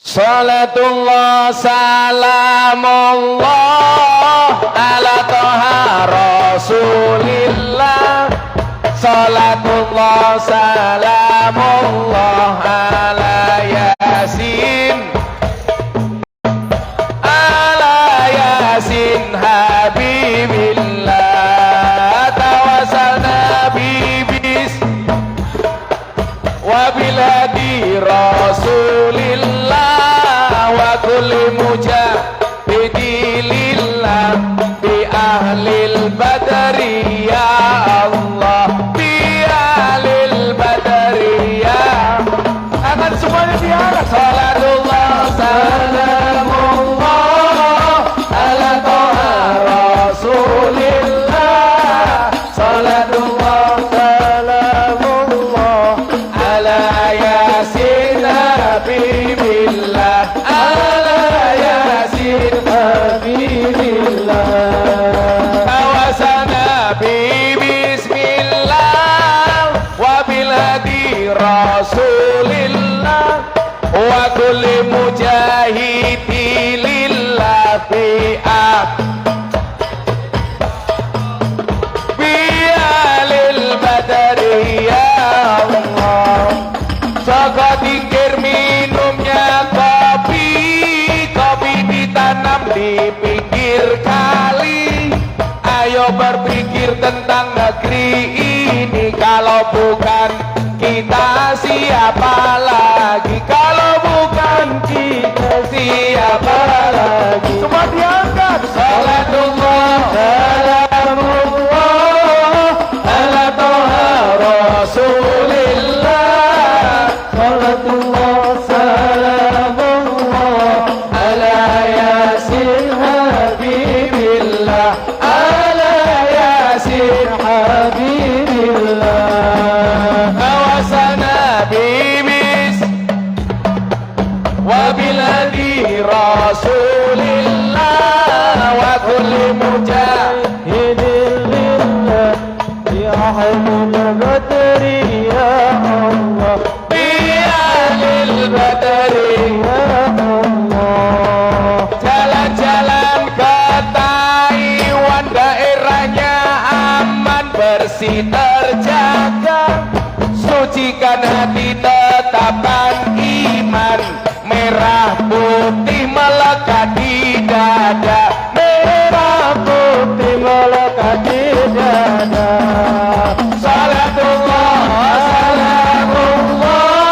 Salatullah salamullah ala toha rasulillah. Salatullah salamullah ala yasin, ala yasin habibillah. Tawasalna bibis wabiladi rasulillah wa kulli mujahidilillah bi ahlil badri ya Allah, bi ahlil badri ya. Akan semuanya diarah. Salatullah salamullah ala toha rasulillah. Salatullah salamullah ala yasin habibillah, ala yasin habibillah. Tawasana bi bismillah wa biladi rasulillah wa kulli mujahidi lillah fi bialil badari ya Allah. Saka dikir minumnya kopi, kopi ditanam di pinggir kali. Ayo berpikir tentang negeri ini, kalau bukan kita siapa lagi? Kalau bukan kita siapa lagi? Semua diangkat. Salatullah salamullah ala toha rasulillah. Salatullah salamullah ala yasin habibillah, ala yasin habibillah. Tawasana bibis wa biladi rasulillah wa kulli mujahidilillah bi ahlil badri ya Allah, bi ahlil badri ya Allah. Jalan-jalan ke Taiwan, daerahnya aman, bersih terjaga. Sucikan hati, tetapkan iman, merah putih melekat di dada, merah putih melekat di dada. Salatullah salamullah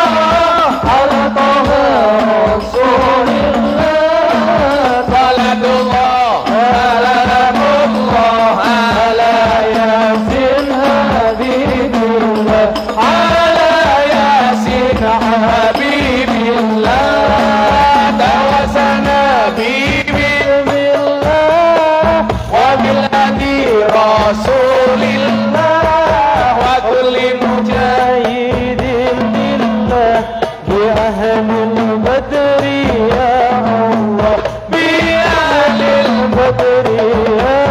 ala toha rasulillah. Salatullah salamullah ala yasin habibillah, ala yasin habibillah. Tawasana bibillah wa biladi rasulillah wa kulli mujahidin billah bi ahlil badri ya Allah, bi ahlil badri ya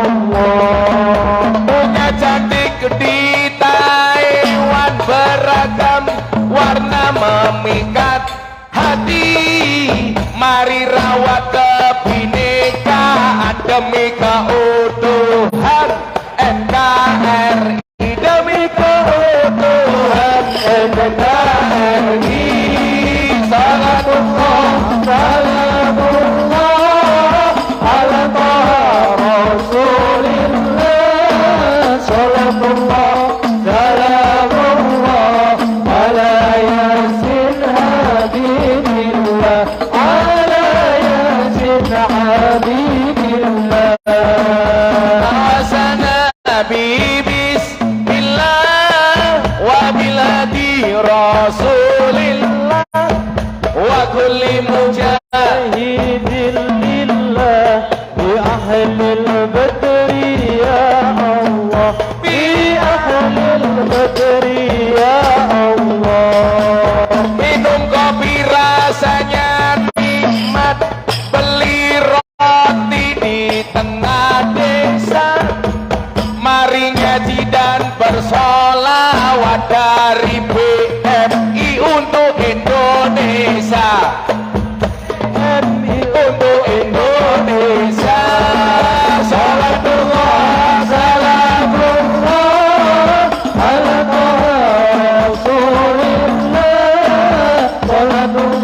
Allah. Bunga cantik di Taiwan, beragam warna memikat hati. Mari rawat kebinekaan demi keutuhan NKRI, demi keutuhan NKRI. Salatullah salamullah ala toha rasulillah. Salatullah salamullah ala yasin habibillah, ala yasin habibillah. Tawasana bibis billah wa biladi rasulillah wa kulli mujahidin lillah bi ahlil badri ya Allah, bi ahlil badri ya Allah. Minum kopi rasanya nikmat, beli roti di tengah desa. Mari ngaji dan bersolawat dari BMI untuk Indonesia.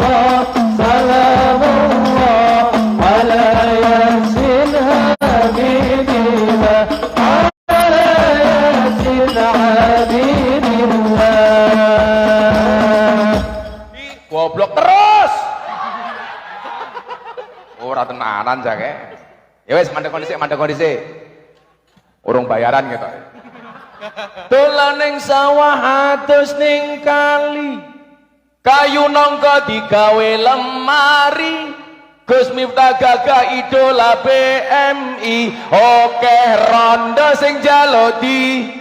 الله سلام الله على ياسين حبيب الله على ياسين حبيب الله. Goblok terus. Ora tenanan jake. Ya wis mandek kondisi. Urung bayaran gitu. Dolan ning sawah atus ning kali. Kayu nangka digawe lemari. Gus Miftah gagah idola BMI. Oke rondo sing jalodi.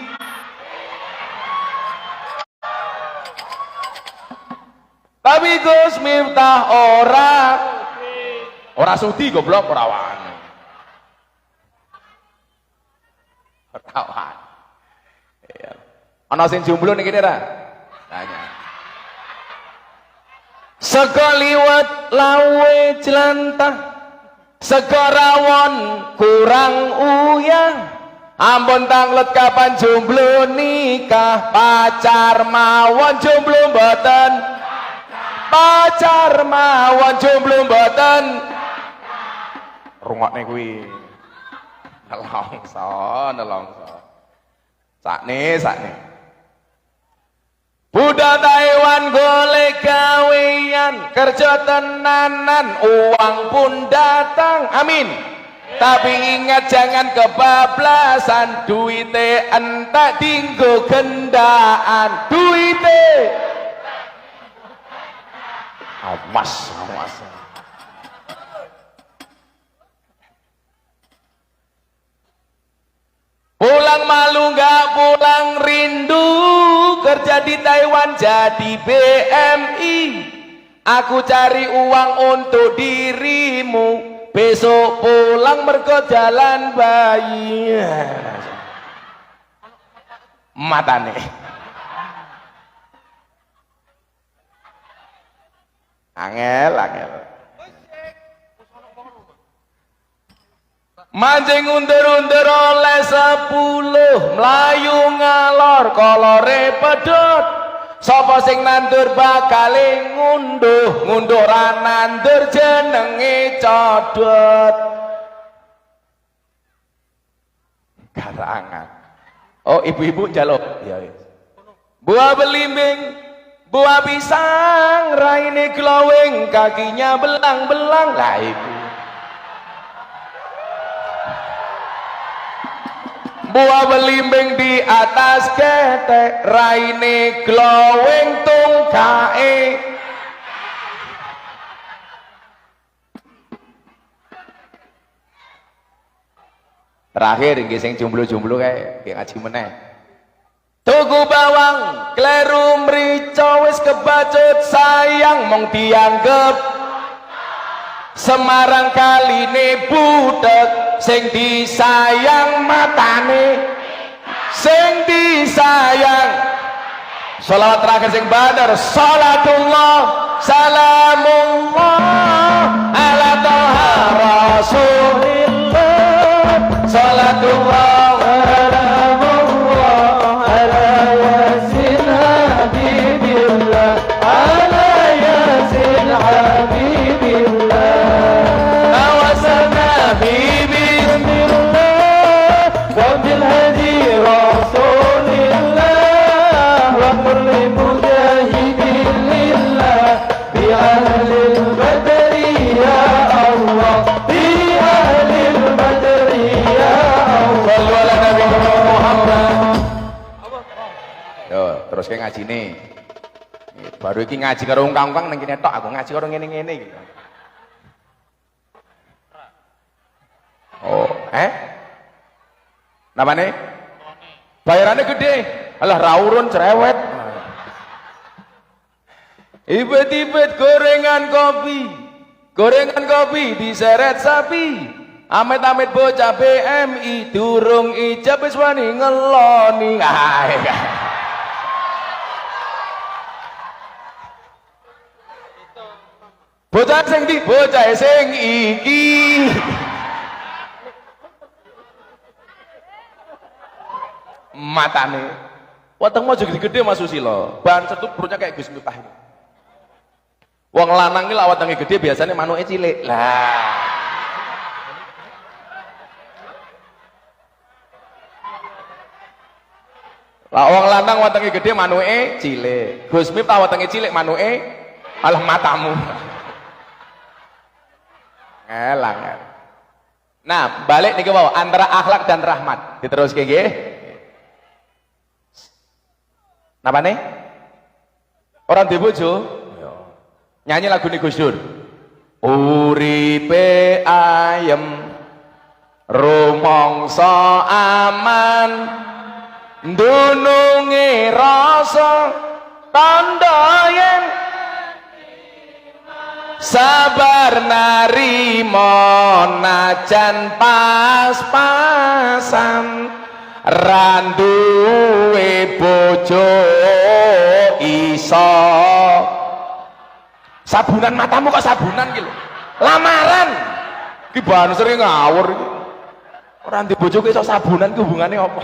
Tapi Gus Miftah ora sudi goblok ora wani. Pertawan. Iya. Ana sing jomblo ning kene ra? Tanya. Sego liwet lawe jelantah. Sego rawon kurang uyah. Ampun tanglet kapan jomblo nikah, pacar mawon jomblo mboten. Pacar mawon jomblo mboten. Rungokne kuwi. Nelongso. Sakne. Budak Taiwan golek gawean, kerja tenanan, uang pun datang. Amin. Tapi ingat jangan kebablasan, duite entak dinggo gendaan. Duite. Awas. Pulang malu nggak pulang rindu, kerja di Taiwan jadi BMI. Aku cari uang untuk dirimu, besok pulang mergo jalan bayi. Matane. Angel. Mancing undur-undur oleh 10, melayu ngalor kolore pedot. Sapa sing nandur bakale ngunduh ra nandur jenenge codot. Karangan. Oh, ibu-ibu njaluk. Ya wis. Buah belimbing, buah pisang, raine glowing, kakinya belang-belang. Lah ibu. Buah belimbing di atas ketek, raine glowing tungkae. Terakhir nggih sing jomblo-jomblo kae nggih ngaji meneh. Tuku bawang, kleru mrica wis kebacut sayang mong dianggep Semarang kaline budek, sing disayang matane, sing disayang. Sholawat terakhir sing badar, salatullah salamullah ala toha rasulillah, salatullah salamullah ala yasin habibillah, ala yasin habibillah. Terus kayak ngaji nih, baru iki ngaji karo ungkang-ungkang neng kene tok, aku ngaji karo ngene-ngene gitu. Oh, namanya? Bayarannya gede, alah raurun cerewet. Ibet-ibet gorengan kopi diseret sapi. Amit-amit bocah BMI durung ijab wis wani ngeloni. Bocah sing di, bocah sing iki. Matane. Wetengmu juga gede Mas Susilo. Ban setut perutnya kayak Gus Miftah ini. Wong lanang iki lawat wetenge gede biasanya manuke cilik. Lah. Lah wong lanang wetenge gede manuke cilik. Gus Mif wetenge cilik manuke malah matamu. Ngelang. Nah, balik niki wau antara akhlak dan rahmat. Diteruske nggih. Napa nih? Orang di bojo nyanyi lagu nih Gus Dur. Uripe ayem rumangsa aman dununge rasa tandha yen sabar narima najan pas-pasan randuwe bojo iso sabunan matamu kok sabunan gitu lamaran ki bahan sering ngawur iki ora ndek bojo iso sabunan ki hubungane apa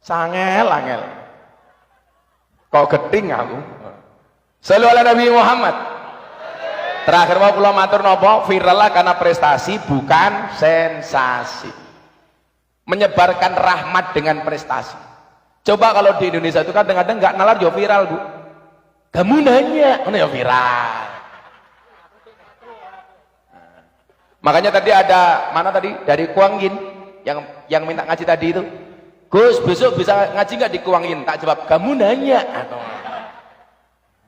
angel kok geting aku sallu ala Nabi Muhammad. Terakhir mau kula matur napa viral lah karena prestasi bukan sensasi, menyebarkan rahmat dengan prestasi. Coba kalau di Indonesia itu kadang-kadang nggak nalar ya viral bu, kamu nanya mana ya viral. Makanya tadi ada mana tadi dari Kuang Yin yang minta ngaji tadi itu, Gus besok bisa ngaji nggak di Kuang Yin? Tak jawab kamu nanya.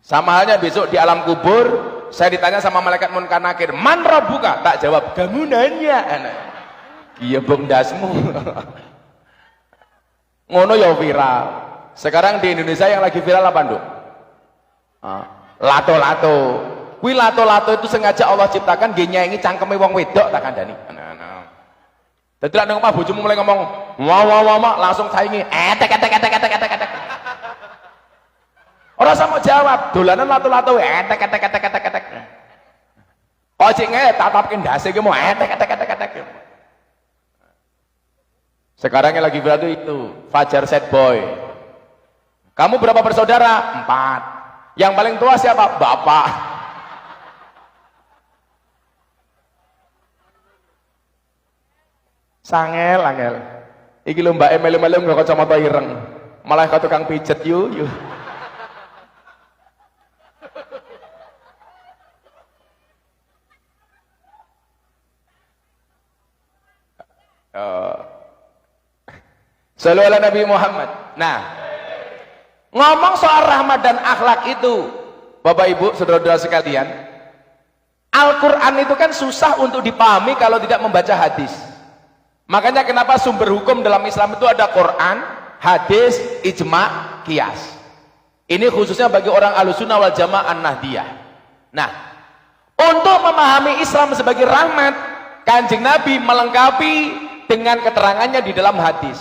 Sama halnya besok di alam kubur saya ditanya sama malaikat munkar nakir, man rabbuka? Tak jawab kamu nanya. Iya bong dasmu. Ngono ya viral. Sekarang di Indonesia yang lagi viral apa nduk? Lato-lato. Kuwi lato-lato itu sengaja Allah ciptakan nggih nyaingi cangkeme wong wedok tak kandhani. Dadi lek nang omah bojomu mulai ngomong, "Wah," langsung saingi, etek. Ora sama jawab, dolanan lato-lato etek. Ojek nge tatapke ndase ki mau etek. Sekarang yang lagi viral itu Fajar Sad Boy. Kamu berapa bersaudara? 4. Yang paling tua siapa? Bapak. Angel. Iki lho mbak melu-melu nggo kacamata ireng. Malah kok tukang pijet yu. Sallu ala Nabi Muhammad. Nah, ngomong soal rahmat dan akhlak itu, Bapak Ibu, saudara-saudara sekalian, Al-Quran itu kan susah untuk dipahami kalau tidak membaca hadis. Makanya kenapa sumber hukum dalam Islam itu ada Quran, hadis, ijma, qiyas. Ini khususnya bagi orang Ahlussunnah wal Jamaah An-Nahdiyah. Nah, untuk memahami Islam sebagai rahmat, Kanjeng Nabi melengkapi dengan keterangannya di dalam hadis.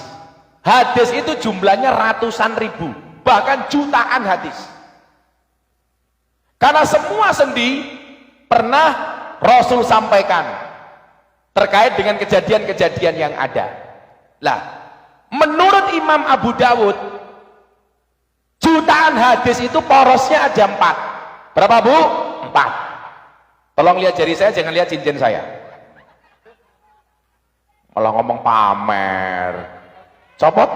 Hadis itu jumlahnya ratusan ribu, bahkan jutaan hadis. Karena semua sendi pernah Rasul sampaikan terkait dengan kejadian-kejadian yang ada. Lah, menurut Imam Abu Dawud, jutaan hadis itu porosnya ada 4. Berapa Bu? 4. Tolong lihat jari saya, jangan lihat cincin saya. Malah ngomong pamer. Copot?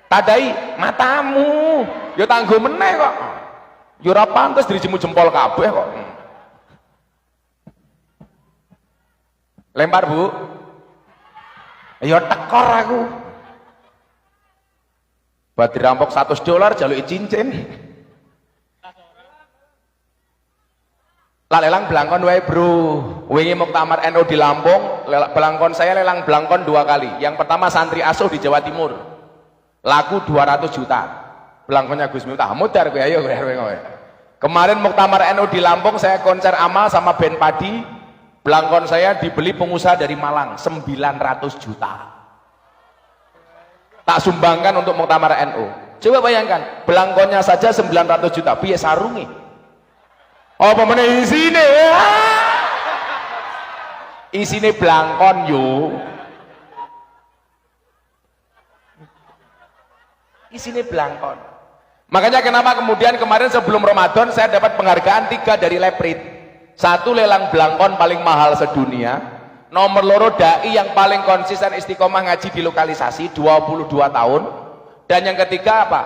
Tadai matamu. Ya tanggo meneh kok. Ya ora pantes dijemu jempol kabeh kok. Lempar Bu. Ya tekor aku. Buat dirampok $100 jaluk cincin. Lah lelang belangkon wae bro, wingi muktamar NU di Lampung, belangkon saya lelang belangkon 2 kali. Yang pertama santri asuh di Jawa Timur, laku 200 juta. Belangkonnya Gus Miftah, mudar gue ayo gue. Kemarin muktamar NU di Lampung saya konser amal sama band padi, belangkon saya dibeli pengusaha dari Malang 900 juta. Tak sumbangkan untuk muktamar NU. Coba bayangkan, belangkonnya saja 900 juta, piye sarungi? Apa meneh isine? Isine blangkon yo. Isine blangkon. Makanya kenapa kemudian kemarin sebelum Ramadan saya dapat penghargaan 3 dari Leprit. 1 lelang belangkon paling mahal sedunia, nomor 2 dai yang paling konsisten istiqomah ngaji di lokalisasi 22 tahun, dan yang ketiga apa?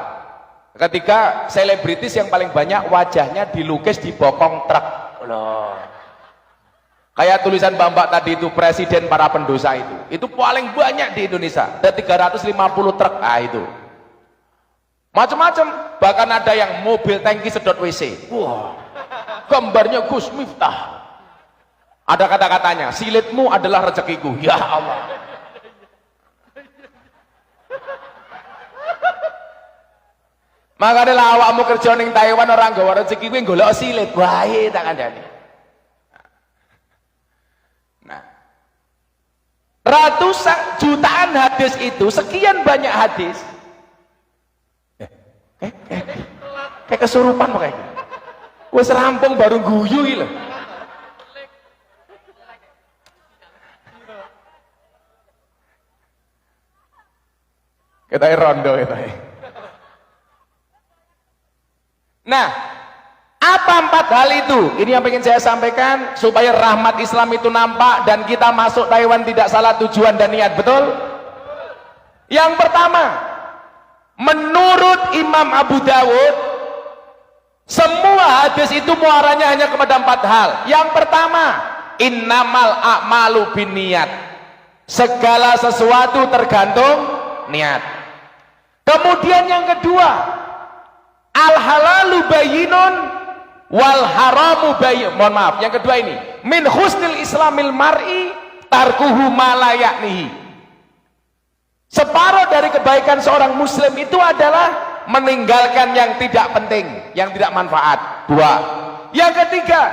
Ketiga selebritis yang paling banyak wajahnya dilukis di bokong truk. Loh. Kayak tulisan Bambak tadi itu, presiden para pendosa itu paling banyak di Indonesia, ada 350 truk. Itu macam-macam, bahkan ada yang mobil tangki sedot WC. Wah, gambarnya Gus Miftah, ada kata-katanya, silitmu adalah rezekiku. Ya Allah. Makanya lah awakmu kerja ning Taiwan orang gawa rezeki kuwi golek silit. Wah, tak kandhani. Nah, ratusan jutaan hadis itu, sekian banyak hadis. Kayak kesurupan kayak gitu. Wis rampung baru guyu iki lho. Kita rondo kita. Nah, apa 4 hal itu? Ini yang ingin saya sampaikan supaya rahmat Islam itu nampak dan kita masuk Taiwan tidak salah tujuan dan niat, betul? Yang pertama, menurut Imam Abu Dawud, semua hadis itu muaranya hanya kepada 4 hal. Yang pertama, innamal a'malu binniyat. Segala sesuatu tergantung niat. Kemudian yang kedua, al halalu bayyinun wal haramu bayyin. Mohon maaf, yang kedua ini, min husnil islamil mar'i tarkuhu ma la ya'nihi. Separuh dari kebaikan seorang muslim itu adalah meninggalkan yang tidak penting, yang tidak manfaat. 2. Yang ketiga,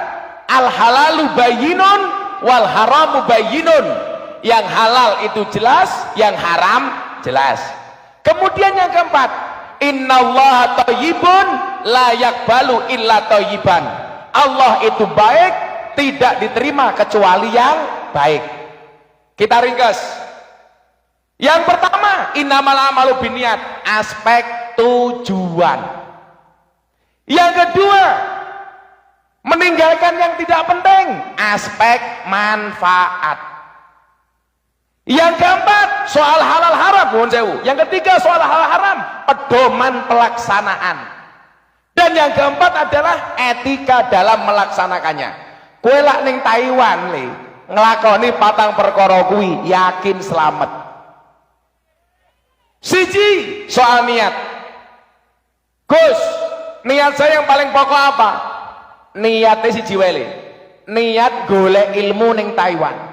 al halalu bayyinun wal haramu bayyinun. Yang halal itu jelas, yang haram jelas. Kemudian yang keempat, innallaha thayyibun la yaqbalu illa thayyiban. Allah itu baik, tidak diterima kecuali yang baik. Kita ringkas. Yang pertama, innamal a'malu binniyat, aspek tujuan. Yang kedua, meninggalkan yang tidak penting, aspek manfaat. Yang keempat, soal halal haram, mohon sewu. Yang ketiga, soal halal haram, pedoman pelaksanaan. Dan yang keempat adalah etika dalam melaksanakannya. Kowe lak ning Taiwan le, nglakoni 4 perkara kuwi, yakin selamat. Siji, soal niat. Gus, niat saya yang paling pokok apa? Niatnya siji wae. Niat golek ilmu ning Taiwan.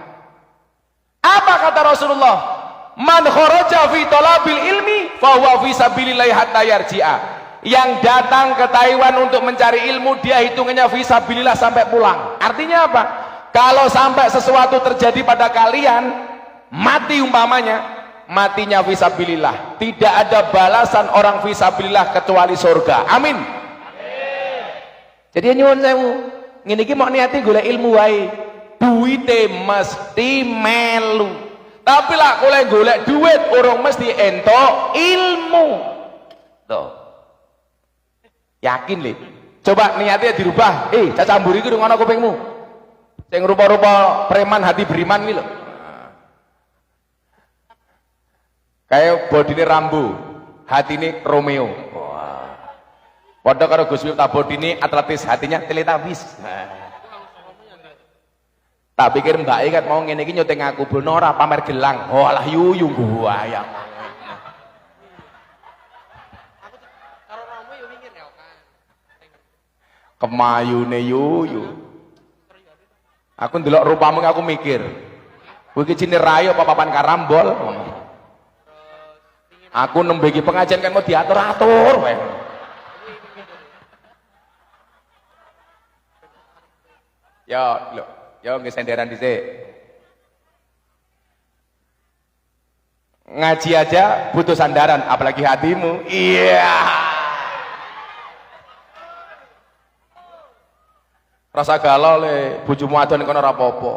Apa kata Rasulullah? Man kharaja fi talabil ilmi fa huwa fi sabilillah hatta yarji'a. Yang datang ke Taiwan untuk mencari ilmu, dia hitungannya fi sabilillah sampai pulang. Artinya apa? Kalau sampai sesuatu terjadi pada kalian, mati umpamanya, matinya fisabilillah, tidak ada balasan orang fisabilillah kecuali surga. Amin. Jadi nyuwun sewu, ngene iki mok niati golek ilmu wae, duwite mesti melu. Tapi lah golek duit urung mesti entuk ilmu. Tuh. Yakin le. Coba niatnya dirubah. Cacamburi iki ngono kupingmu. Sing rupa-rupa preman hati beriman iki lho. Kayak bodine Rambo, hatine Romeo. Wah. Padha karo Gus Miftah, bodine atletis, hatinya Teletubbies. Tak pikir mbake kan mau ngene iki nyuting aku, bono ora pamer gelang. Oh alah yuyu gua ya. Aku karo Romo yo mikir ya kan. Kemayune yuyu. Aku ndelok rupamu aku mikir. Kowe iki jine rayo apa papan karambol. Aku nembe iki pengajian kan mau diatur-atur wae. Yo nggih senderan dhisik. Ngaji aja butuh sandaran, apalagi hatimu. Iya. Rasa galau le bojomu adon kono ora apa-apa.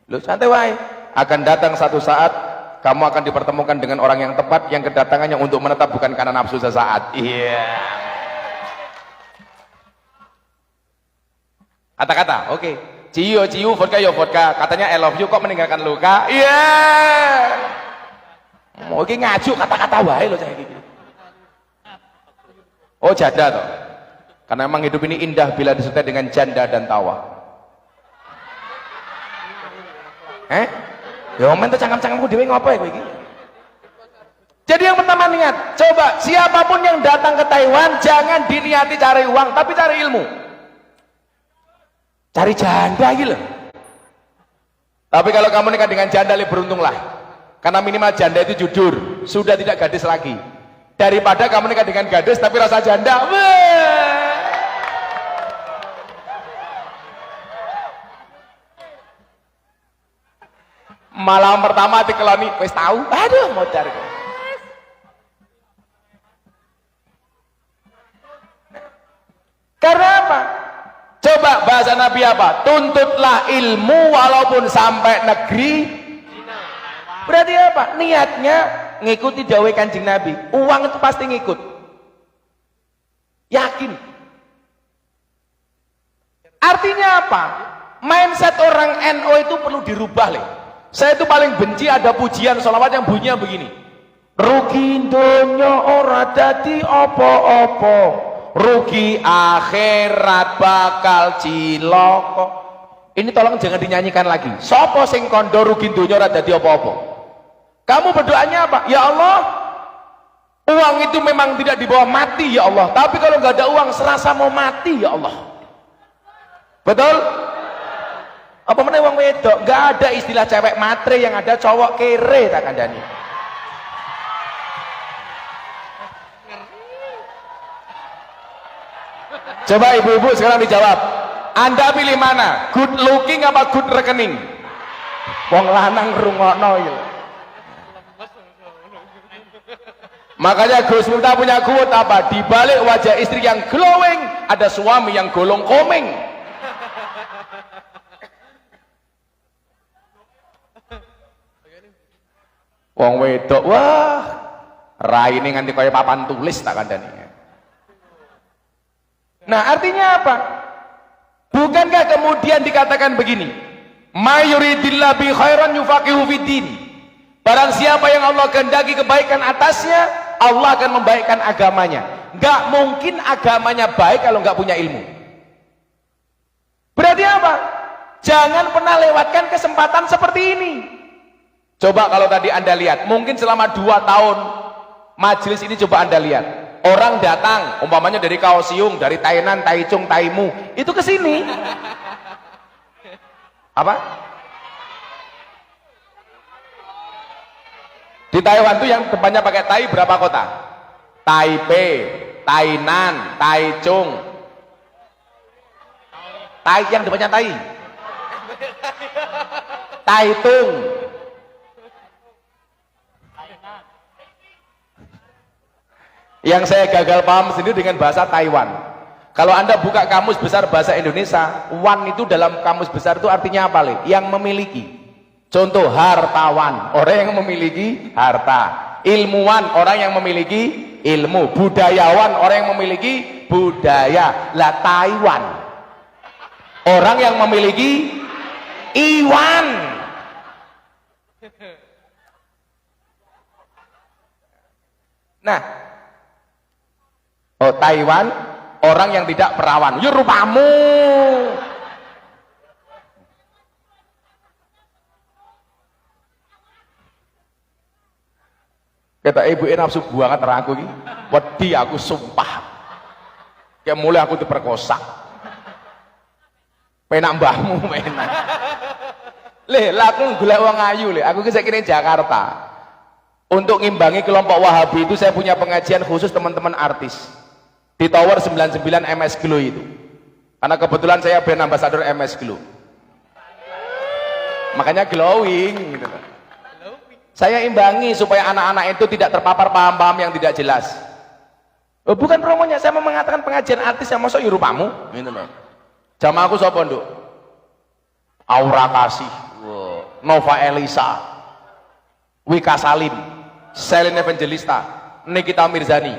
Lho santai wae. Akan datang satu saat kamu akan dipertemukan dengan orang yang tepat, yang kedatangannya untuk menetap bukan karena nafsu sesaat. Iya. Kata-kata, oke. Ciu, ciu, vodka, yo vodka. Katanya I love you kok meninggalkan luka. Iya. Mau iki ngajuk kata-kata wae loh saya gitu. Oh janda toh. Karena memang hidup ini indah bila disertai dengan janda dan tawa. Ya men tuh cangkem-cangkemku dhewe ngopo ya kowe iki? Jadi yang pertama niat, coba siapapun yang datang ke Taiwan jangan diniati cari uang, tapi cari ilmu. Cari janda gitu loh. Tapi kalau kamu nikah dengan janda lebih beruntunglah. Karena minimal janda itu jujur, sudah tidak gadis lagi. Daripada kamu nikah dengan gadis tapi rasa janda. Malam pertama dikeloni wis tahu, aduh mau cari. Karena apa? Coba bahasa Nabi apa? Tuntutlah ilmu walaupun sampai negeri. Berarti apa? Niatnya ngikuti dawuh Kanjeng Nabi. Uang itu pasti ngikut. Yakin. Artinya apa? Mindset orang NO itu perlu dirubah, Le. Saya itu paling benci ada pujian sholawat yang bunyinya begini. Rugi donya ora dadi apa-apa, rugi akhirat bakal cilaka. Ini tolong jangan dinyanyikan lagi. Sopo sing kondo rugi donya ora dadi apa-apa? Kamu berdoanya apa? Ya Allah, uang itu memang tidak dibawa mati ya Allah, tapi kalau nggak ada uang serasa mau mati ya Allah. Betul? Apa meneh wong wedok, nggak ada istilah cewek matre, yang ada cowok kere tak kandani. Coba ibu-ibu sekarang dijawab. Anda pilih mana? Good looking apa good rekening? Wong lanang rungokno ya. Makanya Gus Miftah punya quote apa? Di balik wajah istri yang glowing ada suami yang golong komeng. Wong wedok, wah, raine nganti kaya papan tulis tak kandani. Nah, artinya apa? Bukankah kemudian dikatakan begini? Mayuridillah bi khairan yufaqihu fiddin. Barang siapa yang Allah kehendaki kebaikan atasnya, Allah akan membaikkan agamanya. Enggak mungkin agamanya baik kalau enggak punya ilmu. Berarti apa? Jangan pernah lewatkan kesempatan seperti ini. Coba kalau tadi Anda lihat, mungkin selama 2 tahun majelis ini coba Anda lihat. Orang datang, umpamanya dari Kaohsiung, dari Tainan, Taichung, Taimu, itu ke sini. Apa? Di Taiwan tuh yang depannya pakai Tai berapa kota? Taipei, Tainan, Taichung. Tai yang depannya Tai. Taitung. Yang saya gagal paham sendiri dengan bahasa Taiwan. Kalau Anda buka kamus besar bahasa Indonesia, wan itu dalam kamus besar itu artinya apa, Le? Yang memiliki. Contoh hartawan, orang yang memiliki harta. Ilmuwan, orang yang memiliki ilmu. Budayawan, orang yang memiliki budaya. Lah Taiwan, orang yang memiliki iwan. Nah, oh Taiwan, orang yang tidak perawan. Yo rupamu. Kata ibu nafsu banget aku iki. Wedi aku sumpah. Kayak mulai aku diperkosa. Penak mbahmu menak. Le, lah aku golek wong ayu le. Aku ki saiki ning Jakarta. Untuk ngimbangi kelompok Wahabi itu saya punya pengajian khusus teman-teman artis. Di Tower 99 MS Glow itu. Karena kebetulan saya brand ambassador MS Glow. Makanya glowing gitu. Saya imbangi supaya anak-anak itu tidak terpapar paham-paham yang tidak jelas. Oh, bukan promonya, saya mau mengatakan pengajian artis yang masuk Yurupamu gitu loh. Jamaah aku sapa, Nduk? Aura Kasih, Nova Elisa. Wika Salim, Selin Evangelista, Nikita Mirzani,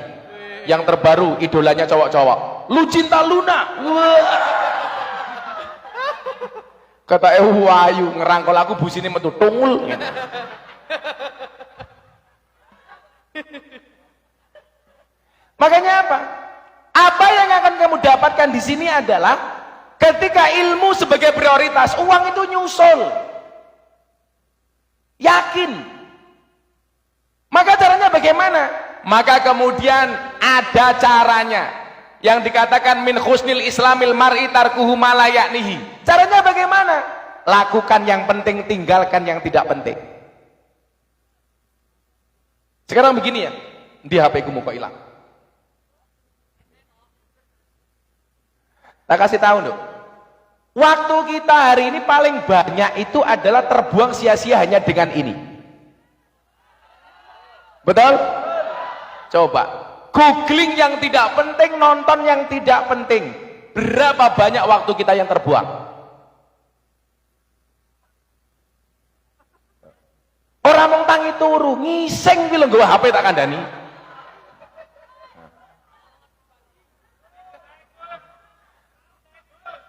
yang terbaru idolanya cowok-cowok, Lucinta Luna. Kata Wayu ngerangkol aku busine metu tungul. Makanya apa? Apa yang akan kamu dapatkan di sini adalah ketika ilmu sebagai prioritas, uang itu nyusul. Yakin. Maka caranya bagaimana? Maka kemudian ada caranya. Yang dikatakan min husnil islamil mar'i tarkuhu ma la ya'nihi. Caranya bagaimana? Lakukan yang penting, tinggalkan yang tidak penting. Sekarang begini ya, di HP ku mau kok hilang. Tak kasih tahu dong. Waktu kita hari ini paling banyak itu adalah terbuang sia-sia hanya dengan ini. Betul? Coba googling yang tidak penting, nonton yang tidak penting. Berapa banyak waktu kita yang terbuang? Orang mong tangi turu, ngising ki lho nggawa HP tak kandhani.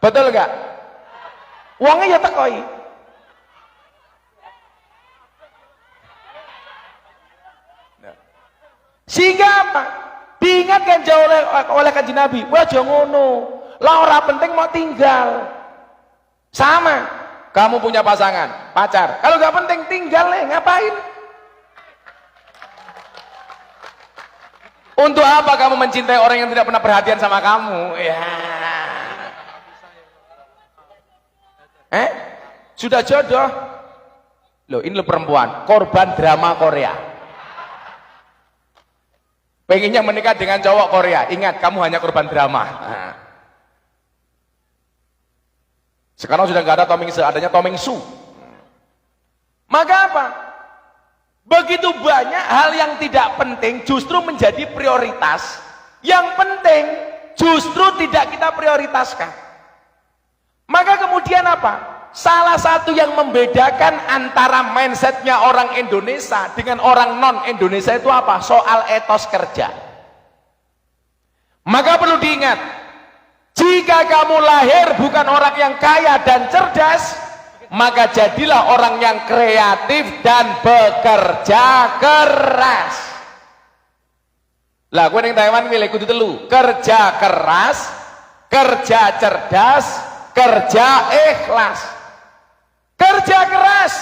Betul enggak? Wongnya ya tekoi. Sehingga apa? Diingatkan jauh oleh kanjeng Nabi, wah jangan ngono. Lah ora penting mau tinggal. Sama, kamu punya pasangan, pacar. Kalau nggak penting tinggal ngapain? Untuk apa kamu mencintai orang yang tidak pernah perhatian sama kamu? Ya. Sudah jodoh. Loh, ini lo perempuan, korban drama Korea. Pengennya menikah dengan cowok Korea. Ingat, kamu hanya korban drama. Nah. Sekarang sudah nggak ada Tomingse, adanya Tomingsu. Maka apa? Begitu banyak hal yang tidak penting justru menjadi prioritas. Yang penting justru tidak kita prioritaskan. Maka kemudian apa? Salah satu yang membedakan antara mindsetnya orang Indonesia dengan orang non-Indonesia itu apa? Soal etos kerja. Maka perlu diingat, jika kamu lahir bukan orang yang kaya dan cerdas, maka jadilah orang yang kreatif dan bekerja keras. Lah, gue yang Taiwan milih kudu telu, kerja keras, kerja cerdas, kerja ikhlas. Kerja keras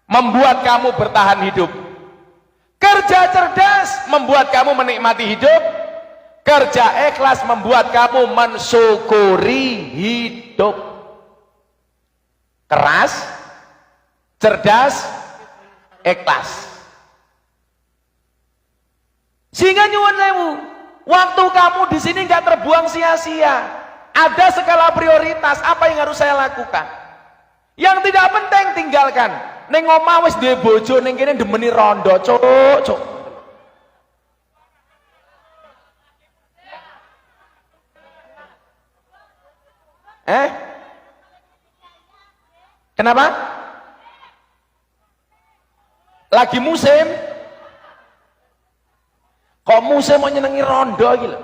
membuat kamu bertahan hidup. Kerja cerdas membuat kamu menikmati hidup. Kerja ikhlas membuat kamu mensyukuri hidup. Keras, cerdas, ikhlas. Sehingga nyuwun sewu, waktu kamu di sini nggak terbuang sia-sia. Ada skala prioritas, apa yang harus saya lakukan? Yang tidak penting tinggalkan. Ning omah wis duwe bojo, ning kene demeni rondo, cuk. Kenapa? Lagi musim. Kok musim mau nyenengi rondo iki lho.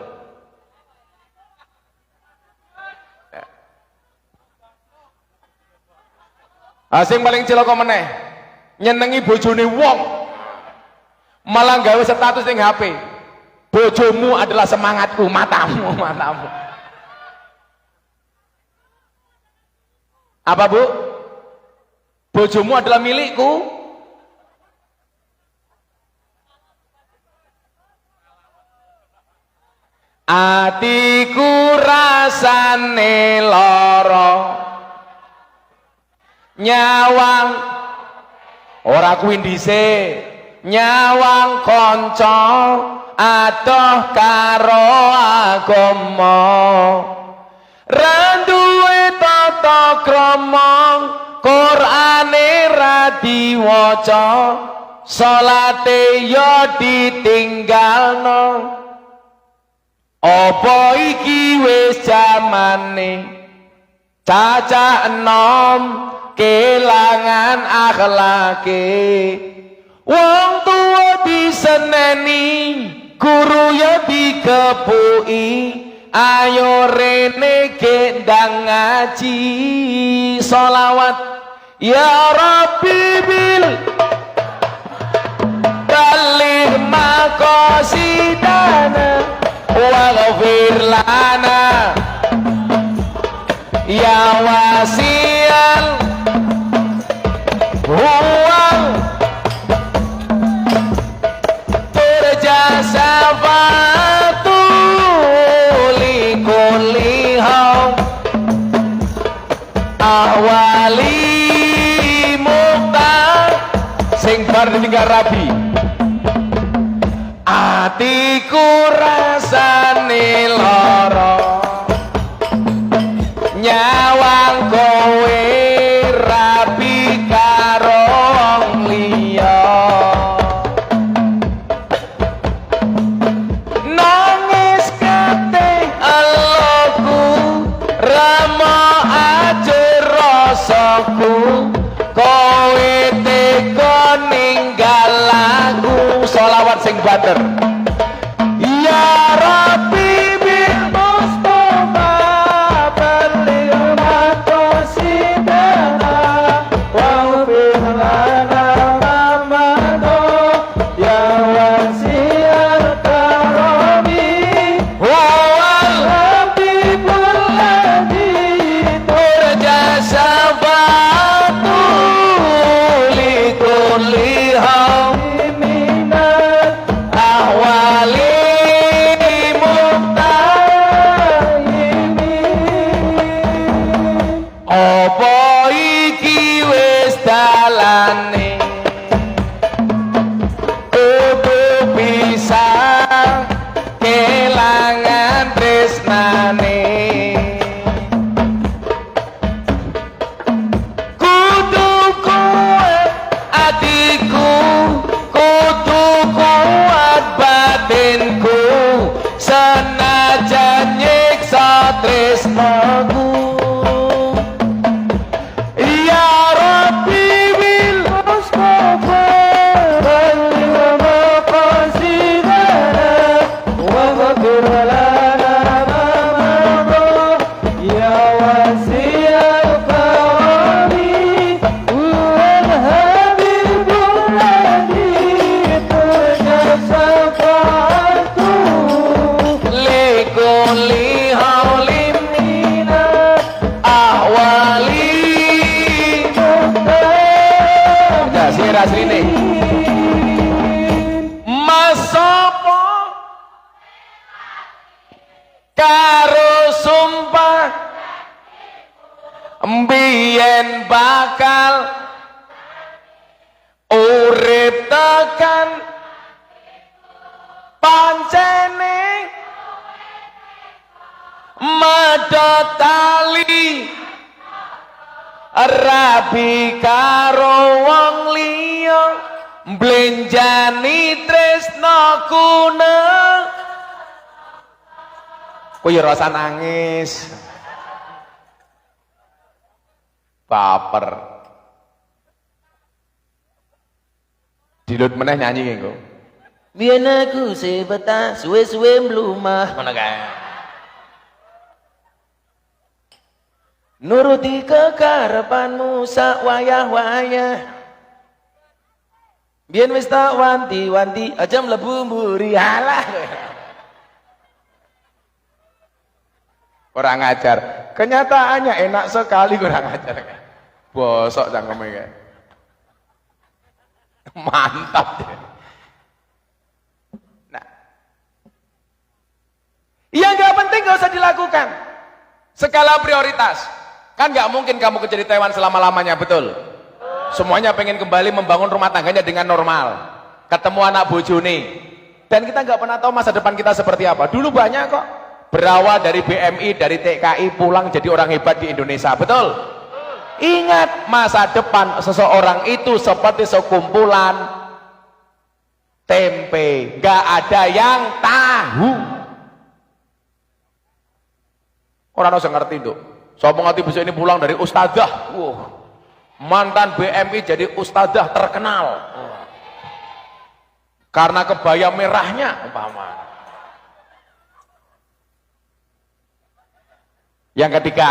Asing paling cilaka meneh nyenengi bojone wong malah gawe status ning HP. Bojomu adalah semangatku, matamu. Apa Bu? Bojomu adalah milikku. Atiku rasane lara, nyawang ora kuwi dhisik, nyawang kanca adoh karo agama, ra duwe tata krama, Qur'ane ra diwaca, salate ya ditinggalno. Apa iki wis jamane cacah enom kelangan akhlake, Wong tua diseneni, guru ya dikepuki, ayo rene gendang ngaji sholawat ya Rabbi bil balligh maqasidana waghfir lana ya wasi'al huwal turja syafa'atu likulli haum ahwali muqtar sing bar tinggal rabi atiku rasane lara nyawang kowe rabi karo wong liya nangis kate eloku rama ajer rasaku kowe teko ninggal aku sholawat sing bater ya Rabbi bil Mustafa balligh maqasidana waghfir lana Muhammadu ya wasi'al karami huwal habibul ladzi turja syafa'atu likulli haumin ahwali apa iki wis dalane kudu bisa kelangan tresnane kudu kuat atiku kudu kuat batinku senajan nyiksa tresnaku asline masopo karo sumpah mbiyen bakal urip tekan pancene medhot tali rabi karo wong liya mblenjani tresnaku kowe ya rasa nangis baper dilut meneh nyanyi engko biyen aku sebetah suwe-suwe mlumah ngono kae nuruti kekarepanmu sak wayah-wayah biyen wis tak wanti-wanti aja mlebu mburi halah kurang ajar kenyataannya enak sekali kurang ajar bosok cangkeme kae mantap deh. Nah yang gak penting gak usah dilakukan skala prioritas. Kan nggak mungkin kamu kerja di Taiwan selama-lamanya, betul? Semuanya pengen kembali membangun rumah tangganya dengan normal. Ketemu anak bojone. Dan kita nggak pernah tahu masa depan kita seperti apa. Dulu banyak kok. Berawal dari BMI, dari TKI, pulang jadi orang hebat di Indonesia, betul? Ingat, masa depan seseorang itu seperti sekumpulan tempe. Nggak ada yang tahu. Orang harus ngerti tuh. Sopo ngerti bisa ini pulang dari ustadzah, mantan BMI jadi ustadzah terkenal. karena kebaya merahnya umpama. Yang ketiga,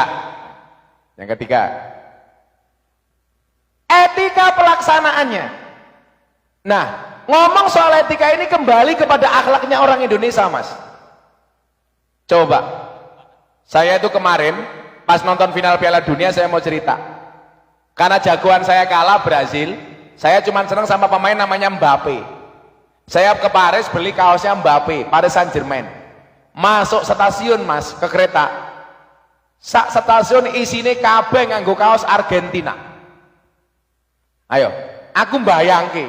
etika pelaksanaannya. Nah, ngomong soal etika ini kembali kepada akhlaknya orang Indonesia, Mas. Coba, saya itu kemarin pas nonton final Piala Dunia, saya mau cerita. Karena jagoan saya kalah Brazil, saya cuma senang sama pemain namanya Mbappe. Saya ke Paris beli kaosnya Mbappe, Paris Saint-Germain. Masuk stasiun, Mas, ke kereta. Sak stasiun isine kabeh nganggo kaos Argentina. Ayo, aku mbayangke.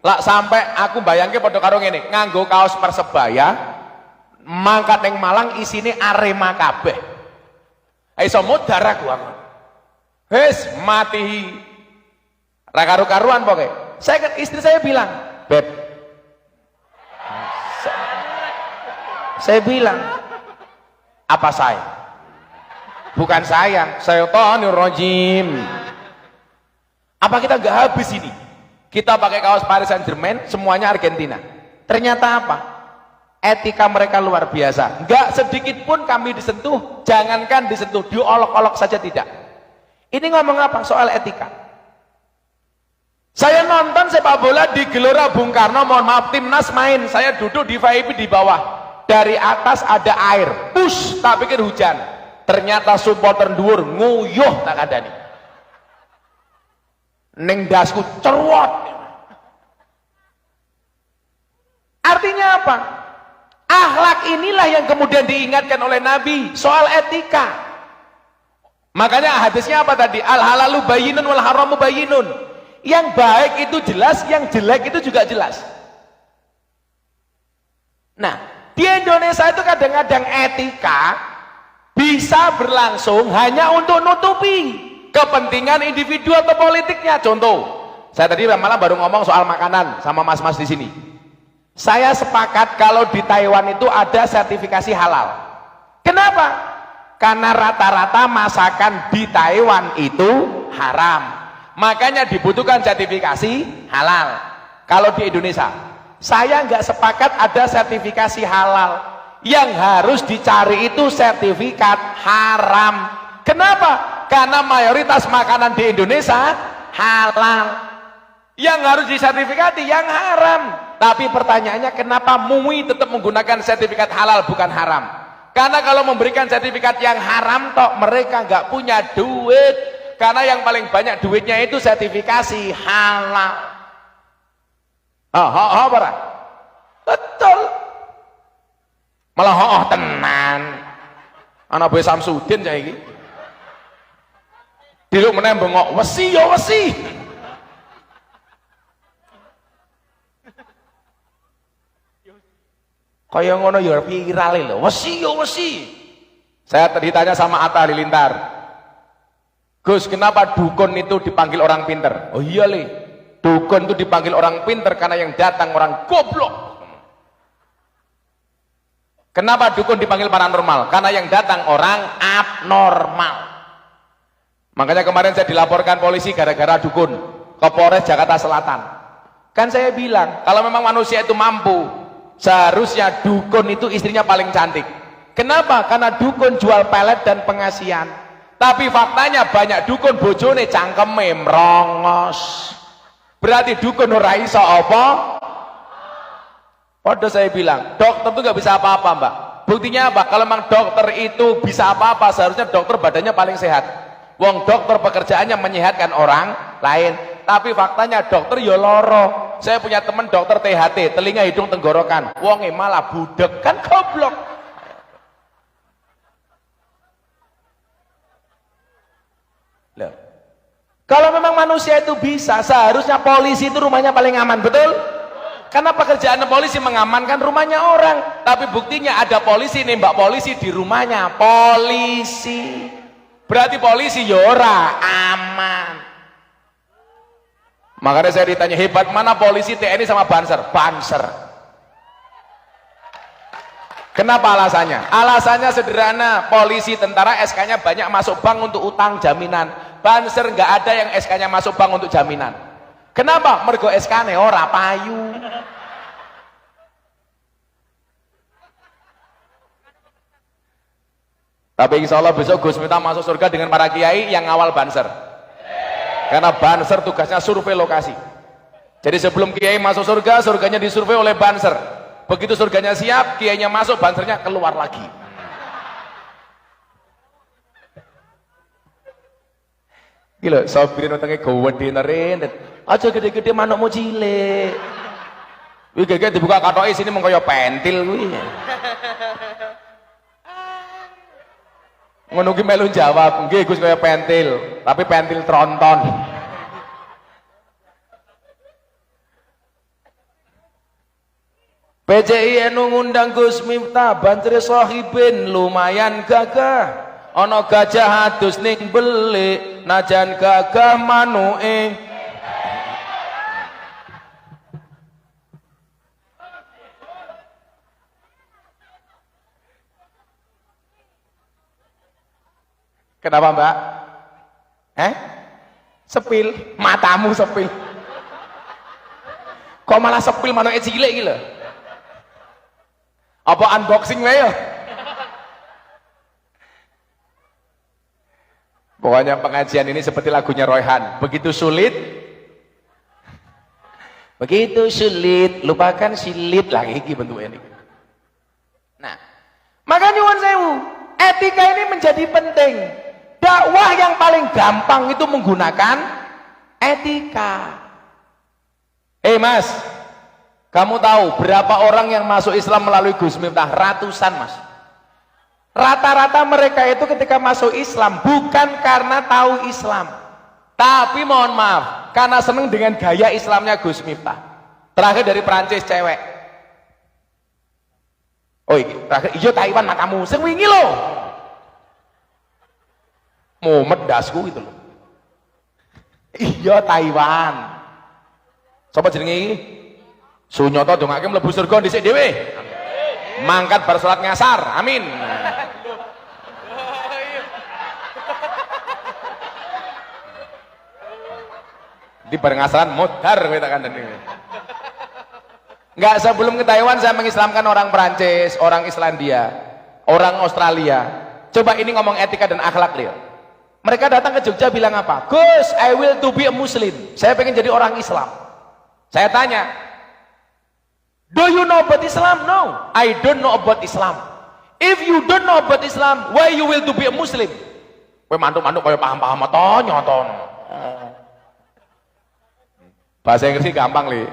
Lak sampai aku mbayangke padha karo ngene, nganggo kaos Persebaya, mangkat ning Malang isine Arema kabeh. Iso mudhar aku. Wis mati. Ra karu-karuan pokoke. Istri saya bilang, "Beb." Saya bilang, "Apa saya?" Bukan saya, syaitonir rajim. Apa kita nggak habis ini? Kita pakai kaos Paris Saint-Germain, semuanya Argentina. Ternyata apa? Etika mereka luar biasa. Nggak sedikit pun kami disentuh, jangankan disentuh, diolok-olok saja tidak. Ini ngomong apa? Soal etika. Saya nonton sepak bola di Gelora Bung Karno, mohon maaf, timnas main. Saya duduk di VIP di bawah. Dari atas ada air, push, tak pikir hujan. Ternyata supporter dhuwur nguyuh tak kandhani. Ning dasku cerwot. Artinya apa? Akhlak inilah yang kemudian diingatkan oleh Nabi soal etika. Makanya hadisnya apa tadi? Al halalu bayyinun wal haramu bayyinun. Yang baik itu jelas, yang jelek itu juga jelas. Nah, di Indonesia itu kadang-kadang etika bisa berlangsung hanya untuk nutupi kepentingan individu atau politiknya. Contoh, saya tadi malam baru ngomong soal makanan sama mas-mas di sini. Saya sepakat kalau di Taiwan itu ada sertifikasi halal. Kenapa? Karena rata-rata masakan di Taiwan itu haram. Makanya dibutuhkan sertifikasi halal. Kalau di Indonesia, saya nggak sepakat ada sertifikasi halal. Yang harus dicari itu sertifikat haram. Kenapa? Karena mayoritas makanan di Indonesia halal. Yang harus disertifikati yang haram. Tapi pertanyaannya, kenapa MUI tetap menggunakan sertifikat halal bukan haram? Karena kalau memberikan sertifikat yang haram tok, mereka nggak punya duit. Karena yang paling banyak duitnya itu sertifikasi halal. Apa? Betul. Malah tenan. Anak Boy Samsudin saiki. Diluk meneh bengok, wesi ya wesi. Kaya ngono ya viral lho, wesi ya wesi. Saya tadi tanya sama Atta Halilintar. Gus, kenapa dukun itu dipanggil orang pinter? Oh iya Le, dukun itu dipanggil orang pinter karena yang datang orang goblok. Kenapa dukun dipanggil paranormal? Karena yang datang orang abnormal. Makanya kemarin saya dilaporkan polisi gara-gara dukun ke Polres Jakarta Selatan. Kan saya bilang, kalau memang manusia itu mampu, seharusnya dukun itu istrinya paling cantik. Kenapa? Karena dukun jual pelet dan pengasihan. Tapi faktanya banyak dukun bojone cangkeme merongos. Berarti dukun ora iso apa? Padahal saya bilang, dokter itu nggak bisa apa-apa, Mbak. Buktinya apa? Kalau memang dokter itu bisa apa-apa, seharusnya dokter badannya paling sehat. Wong dokter pekerjaannya menyehatkan orang lain. Tapi faktanya dokter ya loro. Saya punya teman dokter THT, telinga hidung tenggorokan. Wonge malah budek, kan goblok. Loh. Kalau memang manusia itu bisa, seharusnya polisi itu rumahnya paling aman, betul? Karena pekerjaan polisi mengamankan rumahnya orang. Tapi buktinya ada polisi nembak polisi di rumahnya polisi. Berarti polisi yora aman. Makanya saya ditanya, hebat mana polisi TNI sama Banser? Banser. Kenapa alasannya? Alasannya sederhana, polisi tentara SK-nya banyak masuk bank untuk utang jaminan. Banser nggak ada yang SK-nya masuk bank untuk jaminan. Kenapa? Mergo SK-ne ora payu. Tapi insya Allah besok Gus Miftah masuk surga dengan para kiai yang ngawal banser. Karena banser tugasnya survei lokasi. Jadi sebelum kiai masuk surga, surganya disurvei oleh banser. Begitu surganya siap, kiainya masuk, bansernya keluar lagi. Gila, sobirin utangnya gede nerin. Aja gede-gede manukmu cilik. Wih gede dibuka katoi sini mengkoyo pentil kuwi. Ngono ki melu jawab, nggih Gus kaya pentil, tapi pentil tronton. PCI enu ngundang Gus Miftah, bantri sahibin lumayan gagah. Ana gajah adus ning belik, najan gagah manuke. Kenapa Mbak? Sepil, matamu sepil. Kok malah sepil manuke cilik iki lho? Apa unboxing wae ya? Pokoknya pengajian ini seperti lagunya Royhan, begitu sulit, lupakan silit lagi iki bentuknya ini. Nah, maka nyuwun sewu, etika ini menjadi penting. Dakwah yang paling gampang itu menggunakan etika. Mas, kamu tahu berapa orang yang masuk Islam melalui Gus Miftah? Ratusan, Mas. Rata-rata mereka itu ketika masuk Islam bukan karena tahu Islam, tapi mohon maaf, karena seneng dengan gaya Islamnya Gus Miftah. Terakhir dari Perancis cewek. Oh iki, terakhir ijo Taiwan matamu. Sing wingi loh. Mumet dasku gitu loh. Iya Taiwan. Sapa jenenge iki? Sunyata dongake mlebu surga dhisik dhewe. Mangkat bar salat ngasar. Amin. Di bar ngasaran modar kowe tak kandhani. Enggak, sebelum ke Taiwan saya mengislamkan orang Perancis, orang Islandia, orang Australia. Coba ini ngomong etika dan akhlak lihat. Mereka datang ke Jogja bilang apa? Gus, I will to be a Muslim. Saya pengen jadi orang Islam. Saya tanya, do you know about Islam? No, I don't know about Islam. If you don't know about Islam, why you will to be a Muslim? Kowe mantuk-mantuk kaya paham-paham to nyoto. Bahasa Inggris gampang li.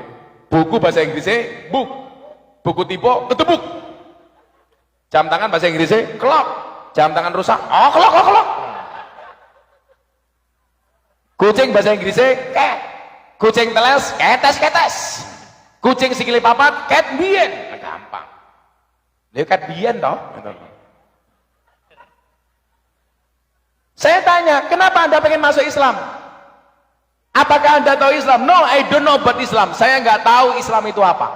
Buku bahasa Inggrisnya book. Buku tipe ketebuk. Jam tangan bahasa Inggrisnya clock. Jam tangan rusak, oh clock. Kucing bahasa Inggrisnya cat. Kucing teles, ketes. Kucing sikile papat, cat bien. Gampang. Dia cat bien toh. Saya tanya, kenapa Anda pengen masuk Islam? Apakah Anda tahu Islam? No, I don't know about Islam. Saya nggak tahu Islam itu apa.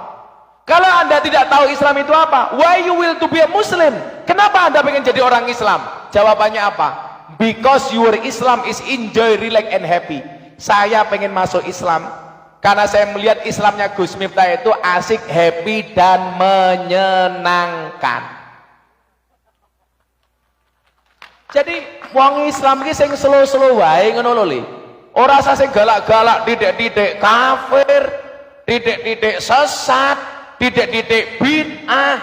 Kalau Anda tidak tahu Islam itu apa, why you will to be a Muslim? Kenapa Anda pengen jadi orang Islam? Jawabannya apa? Because your Islam is enjoy, relax and happy. Saya pengen masuk Islam karena saya melihat Islamnya Gus Miftah itu asik, happy dan menyenangkan. Jadi wong Islam iki sing slow-slow wae ngono lho li. Ora usah sing galak-galak, titik-titik kafir, titik-titik sesat, titik-titik bid'ah,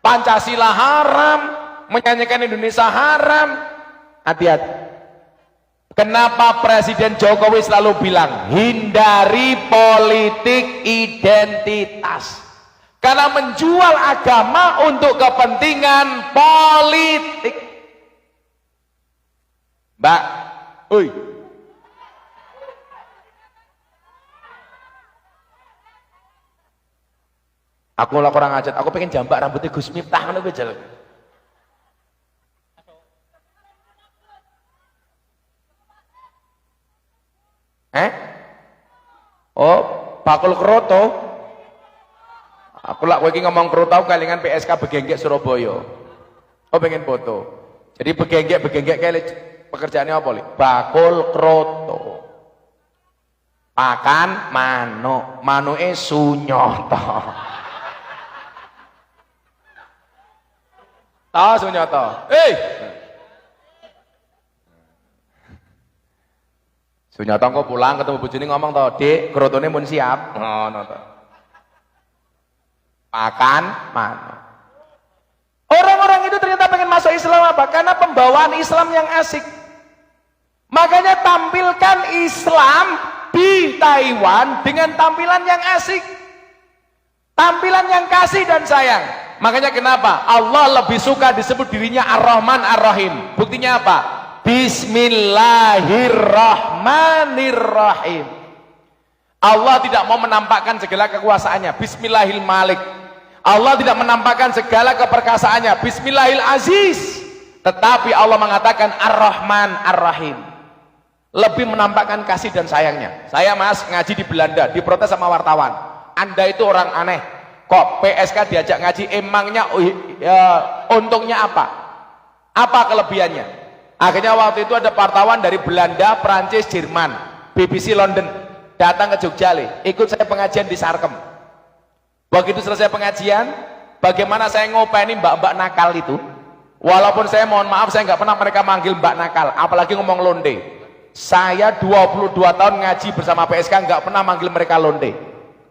Pancasila haram, menyanyikan Indonesia haram. Hati-hati. Kenapa Presiden Jokowi selalu bilang hindari politik identitas? Karena menjual agama untuk kepentingan politik. Mbak, oi. Aku lah kurang ajar, aku pengen jambak rambutnya Gus Miftah ngono kuwi jare. Oh, bakul kroto. Aku lah kowe iki ngomong kroto kalingan PSK Begenggek Surabaya. Oh pengen foto. Jadi begenggek kayak pekerjaannya apa li? Bakul kroto. Pakan manuk, manuke sunyata. Ta Sunyata. Sunyata kok pulang ketemu bojone ngomong to, "Dik, krotone mun siap." Ngono to. Makan, mana? Orang-orang itu ternyata pengen masuk Islam apa? Karena pembawaan Islam yang asik. Makanya tampilkan Islam di Taiwan dengan tampilan yang asik. Tampilan yang kasih dan sayang. Makanya kenapa? Allah lebih suka disebut dirinya Ar-Rahman Ar-Rahim. Buktinya apa? Bismillahirrahmanirrahim. Allah tidak mau menampakkan segala kekuasaannya. Bismillahirrahmanirrahim. Allah tidak menampakkan segala keperkasaannya. Bismillahirrahmanirrahim. Tetapi Allah mengatakan Ar-Rahman Ar-Rahim. Lebih menampakkan kasih dan sayangnya. Saya mas ngaji di Belanda, diprotes sama wartawan. Anda itu orang aneh. Kok PSK diajak ngaji, emangnya untungnya apa? Apa kelebihannya? Akhirnya waktu itu ada wartawan dari Belanda, Prancis, Jerman, BBC London datang ke Jogja, ikut saya pengajian di Sarkem. Begitu selesai pengajian, bagaimana saya ngopeni mbak-mbak nakal itu. Walaupun saya mohon maaf, saya nggak pernah mereka manggil mbak nakal, apalagi ngomong londe. Saya 22 tahun ngaji bersama PSK, nggak pernah manggil mereka londe.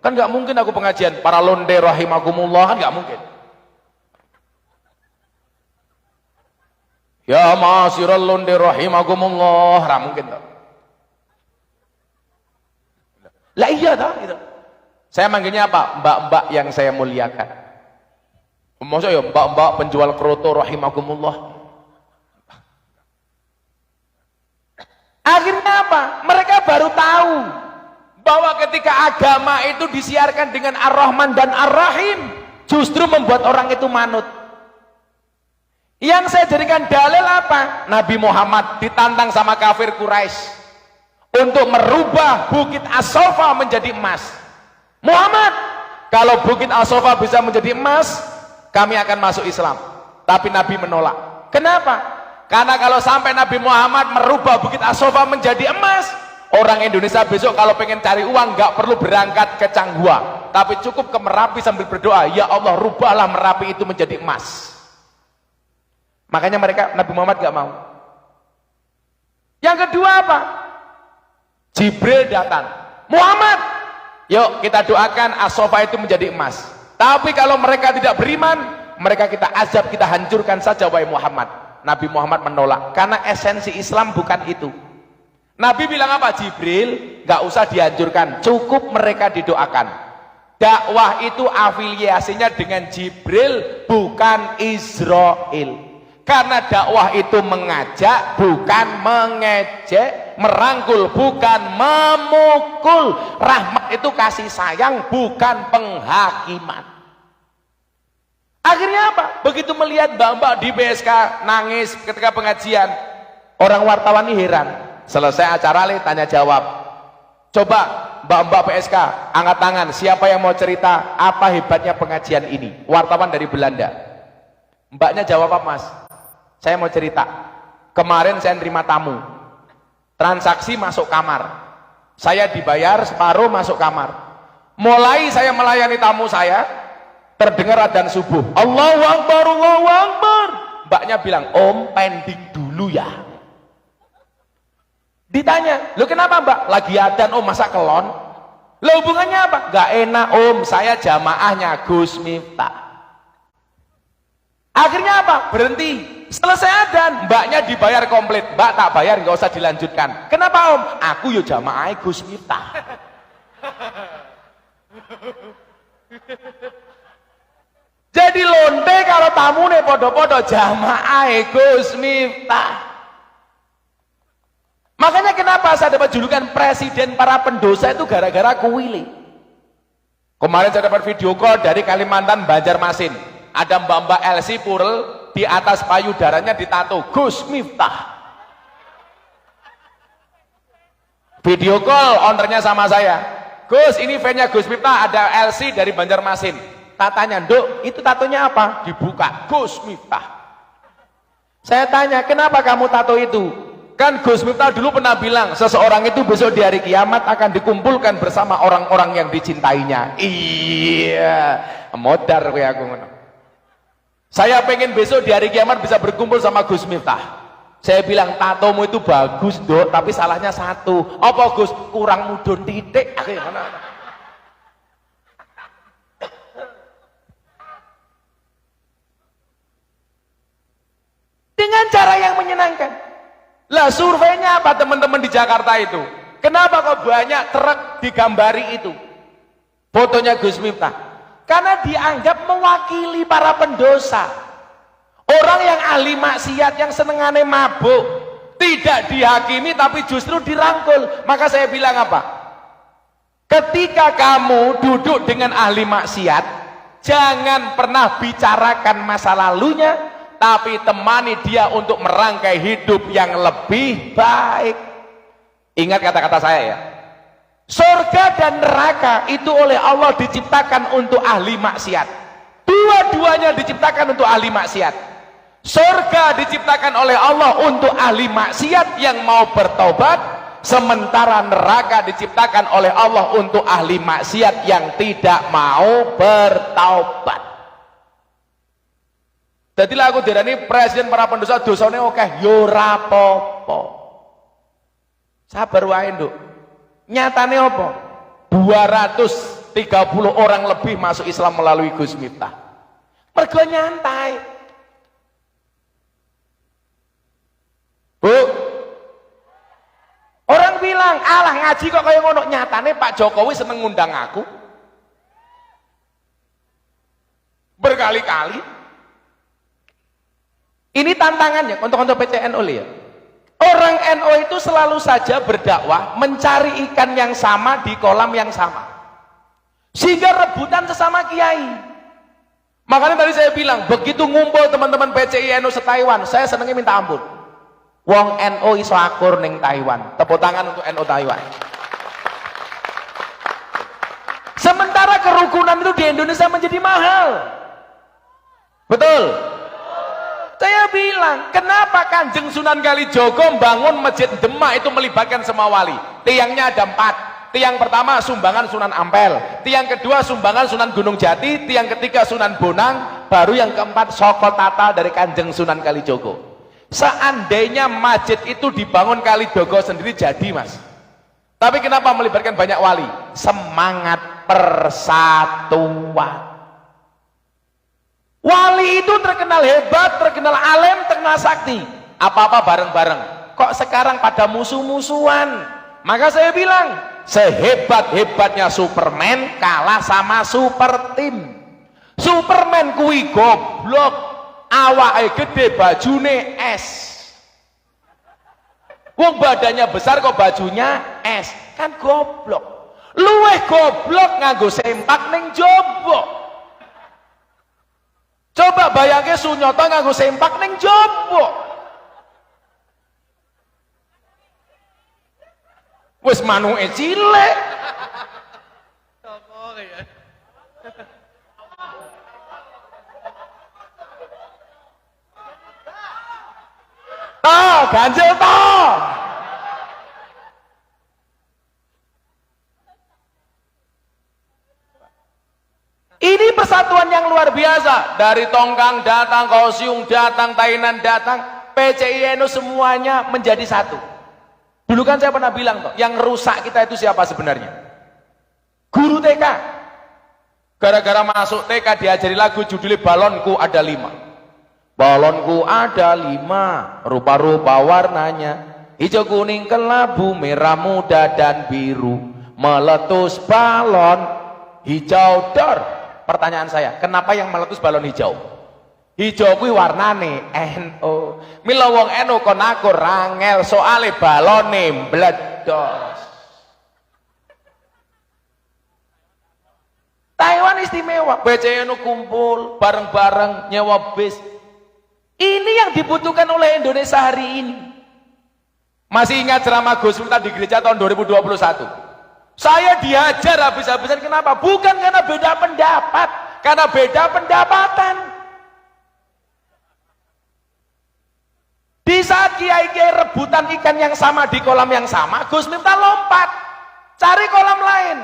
Kan nggak mungkin aku pengajian para londe rahimakumullah, kan nggak mungkin. Ya ma'asyiral londe rahimakumullah, nggak mungkin toh. Lah iya toh itu. Saya manggilnya apa? Mbak-mbak yang saya muliakan. Maksudnya ya mbak-mbak penjual kroto rahimakumullah. Akhirnya apa? Mereka baru tahu bahwa ketika agama itu disiarkan dengan Ar-Rahman dan Ar-Rahim, justru membuat orang itu manut. Yang saya jadikan dalil apa? Nabi Muhammad ditantang sama kafir Quraisy untuk merubah Bukit As-Sofa menjadi emas. Muhammad, kalau Bukit As-Sofa bisa menjadi emas, kami akan masuk Islam. Tapi Nabi menolak. Kenapa? Karena kalau sampai Nabi Muhammad merubah Bukit As-Sofa menjadi emas, orang Indonesia besok kalau pengen cari uang nggak perlu berangkat ke Changhua, tapi cukup ke Merapi sambil berdoa, ya Allah rubahlah Merapi itu menjadi emas. Makanya Nabi Muhammad nggak mau. Yang kedua apa? Jibril datang. Muhammad, yuk kita doakan As-Sofa itu menjadi emas. Tapi kalau mereka tidak beriman, mereka kita azab, kita hancurkan saja wahai Muhammad. Nabi Muhammad menolak, karena esensi Islam bukan itu. Nabi bilang apa? Jibril, gak usah dihancurkan, cukup mereka didoakan. Dakwah itu afiliasinya dengan Jibril, bukan Israel. Karena dakwah itu mengajak, bukan mengejek, merangkul, bukan memukul. Rahmat itu kasih sayang, bukan penghakiman. Akhirnya apa? Begitu melihat mbak-mbak di BSK nangis ketika pengajian, orang wartawan ini heran. Selesai acara tanya jawab. Coba mbak-mbak PSK angkat tangan, siapa yang mau cerita apa hebatnya pengajian ini? Wartawan dari Belanda. Mbaknya jawab apa mas? Saya mau cerita. Kemarin saya nerima tamu, transaksi masuk kamar, saya dibayar separuh masuk kamar. Mulai saya melayani tamu saya, terdengar adzan subuh, Allahu Akbar, Allahu Akbar. Mbaknya bilang, om pending dulu ya. Ditanya, lo kenapa mbak? Lagi adzan om, masa kelon? Lo hubungannya apa? Gak enak om, saya jamaahnya Gus Miftah. Akhirnya apa? Berhenti. Selesai adzan, mbaknya dibayar komplit. Mbak tak bayar, nggak usah dilanjutkan. Kenapa om? Aku yo jamaah Gus Miftah. Jadi lonte kalau tamu nih podo-podo jamaah Gus Miftah. Makanya kenapa saya dapat julukan presiden para pendosa itu gara-gara kuwili. Kemarin saya dapat video call dari Kalimantan Banjarmasin. Ada mbak-mbak Elsie Purel, di atas payudaranya ditato Gus Miftah. Video call ownernya sama saya, Gus ini fan-nya Gus Miftah, ada Elsie dari Banjarmasin. Tatanya, Dok, itu tatonya apa? Dibuka, Gus Miftah. Saya tanya, kenapa kamu tato itu? Kan Gus Miftah dulu pernah bilang, seseorang itu besok di hari kiamat akan dikumpulkan bersama orang-orang yang dicintainya. Iya, modar kayak aku ngono. Saya pengen besok di hari kiamat bisa berkumpul sama Gus Miftah. Saya bilang, tatomu itu bagus dok, tapi salahnya satu. Apa Gus? Kurang mudun titik. Dengan cara yang menyenangkan. Lah surveinya apa teman-teman di Jakarta itu? Kenapa kok banyak truk digambari itu? Fotonya Gus Miftah. Karena dianggap mewakili para pendosa. Orang yang ahli maksiat, yang senengane mabuk, tidak dihakimi tapi justru dirangkul. Maka saya bilang apa? Ketika kamu duduk dengan ahli maksiat, jangan pernah bicarakan masa lalunya, tapi temani dia untuk merangkai hidup yang lebih baik. Ingat kata-kata saya ya. Surga dan neraka itu oleh Allah diciptakan untuk ahli maksiat. Dua-duanya diciptakan untuk ahli maksiat. Surga diciptakan oleh Allah untuk ahli maksiat yang mau bertobat, sementara neraka diciptakan oleh Allah untuk ahli maksiat yang tidak mau bertaubat. Jadilah aku dirani presiden para pendosa dosane akeh yo ora apa-apa. Sabar wae, Nduk. Nyatane apa? 230 orang lebih masuk Islam melalui Gus Miftah. Mergo nyantai. Bu, orang bilang, alah ngaji kok kayak ngono. Nyatane Pak Jokowi seneng ngundang aku berkali-kali. Ini tantangannya untuk PCNU ya. Orang NU itu selalu saja berdakwah mencari ikan yang sama di kolam yang sama, sehingga rebutan sesama kiai. Makanya tadi saya bilang, begitu ngumpul teman-teman PCI NU se-Taiwan, saya senengnya minta ampun. Wong NU iso akur ning Taiwan. Tepuk tangan untuk NU Taiwan. Sementara kerukunan itu di Indonesia menjadi mahal. Betul? Saya bilang, kenapa Kanjeng Sunan Kalijogo membangun Masjid Demak itu melibatkan semua wali? Tiangnya ada 4. Tiang pertama sumbangan Sunan Ampel, tiang kedua sumbangan Sunan Gunung Jati, tiang ketiga Sunan Bonang, baru yang keempat Soko Tata dari Kanjeng Sunan Kalijogo. Seandainya masjid itu dibangun Kalijogo sendiri jadi mas, tapi kenapa melibatkan banyak wali? Semangat persatuan. Wali itu terkenal hebat, terkenal alim, terkenal sakti, apa-apa bareng-bareng. Kok sekarang pada musuh-musuhan? Maka saya bilang, sehebat-hebatnya Superman kalah sama super team. Superman kuwi goblok, awake gede, bajune es. Wong badannya besar kok bajunya es, kan goblok. Luweh goblok nganggo sempak ning jaba. Coba bayangke Sunyata nganggo sempak ning jaba. Wis manuke cilik. Toh, ganjel toh. Ini persatuan yang luar biasa. Dari Tongkang datang, Kaohsiung datang, Tainan datang, PCI NU semuanya menjadi satu. Dulu kan saya pernah bilang toh, yang rusak kita itu siapa sebenarnya? Guru TK. Gara-gara masuk TK diajari lagu judulnya Balonku Ada 5. Balonku ada 5, rupa-rupa warnanya, hijau, kuning, kelabu, merah muda dan biru. Meletus balon hijau dor. Pertanyaan saya, kenapa yang meletus balon hijau? Hijau kuwi warnane NU. Mila wong NU kon akur rangel soale balone mbledos. Taiwan istimewa, PCNU kumpul bareng-bareng nyewa bis. Ini yang dibutuhkan oleh Indonesia hari ini. Masih ingat ceramah Gus Miftah di gereja tahun 2021? Saya diajar habis-habisan, kenapa? Bukan karena beda pendapat, karena beda pendapatan. Di saat kiai-kiai rebutan ikan yang sama di kolam yang sama, Gus Miftah lompat cari kolam lain.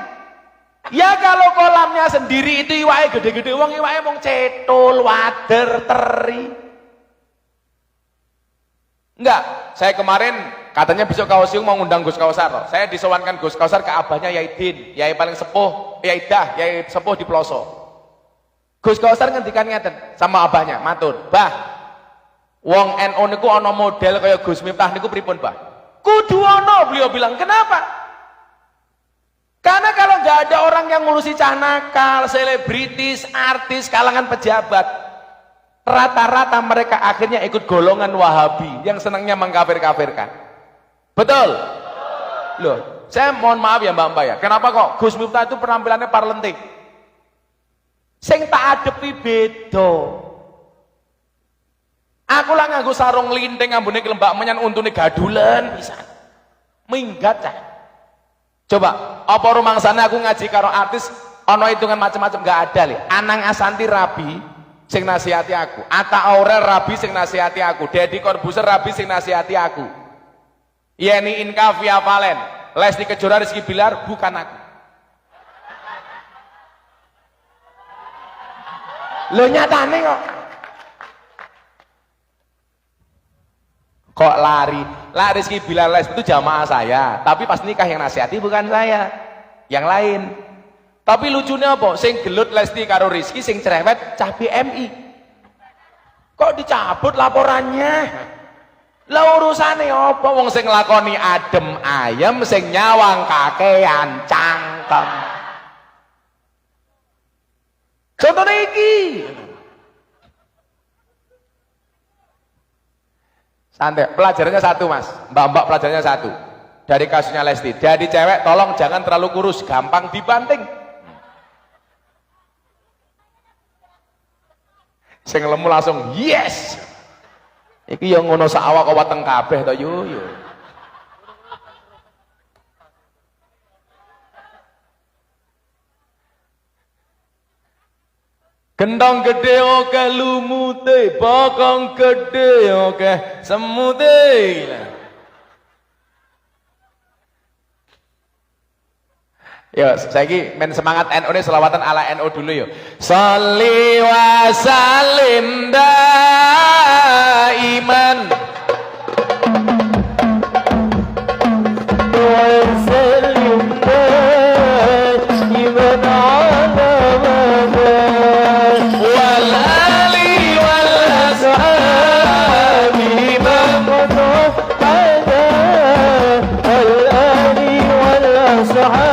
Ya kalau kolamnya sendiri itu iwake gede-gede, wong iwake mung cetul, wader, teri. Enggak, saya kemarin katanya besok Kausiung mau ngundang Gus Kausar. Saya disowankan Gus Kausar ke abahnya Yai Din, Yai paling sepuh, Yai Dah, Yai sepuh di Peloso. Gus Kausar ngendikan ngeten sama abahnya, matur, "Bah, wong NU niku ana model kaya Gus Miftah niku pripun, Bah?" "Kudu ana," beliau bilang. "Kenapa?" Karena kalau nggak ada orang yang ngurusi cah nakal, selebritis, artis, kalangan pejabat, rata-rata mereka akhirnya ikut golongan Wahabi yang senangnya mengkafir-kafirkan. Betul? Loh, saya mohon maaf ya Mbak ya. Kenapa kok Gus Miftah itu penampilannya parlentik? Sing tak adepi beda. Aku lah nganggo sarung linting ambune kelembak menyan untune gadulen pisan. Minggat cah. Coba, apa rumangsane aku ngaji karo artis ana hitungan macam-macam gak ada le. Anang Asanti rabi sing nasihati aku, Atta Aurel rabi sing nasihati aku, Deddy Corbuzier rabi sing nasihati aku, Yeni Inka Via Valen, Lesti Kejora, Rizky Bilar, bukan aku. Lo nyatane kok lari lah. Rizky Bilar, Lesti itu jamaah saya, tapi pas nikah yang nasihati bukan saya, yang lain. Tapi lucunya apa? Sing gelut Lesti karo Rizky, sing cerewet cah BMI. Kok dicabut laporannya? Lah urusane apa? Wong sing nglakoni adem ayem, sing nyawang kakean cangkem. Contohnya iki. Santai, pelajarannya satu mas, mbak-mbak pelajarannya satu. Dari kasusnya Lesti, jadi cewek tolong jangan terlalu kurus, gampang dibanting. Sing lemu langsung yes. Iki yang ngono sak awak weteng kabeh to yo. Gendong gede oke lumute, bokong gede oke semute. Yo, saiki men semangat NU ini selawatan ala NU dulu yo. Sholli wa sallim daiman wa sallim daiman ala wal ali wal ashabi mamnu hada al ali wal ashabi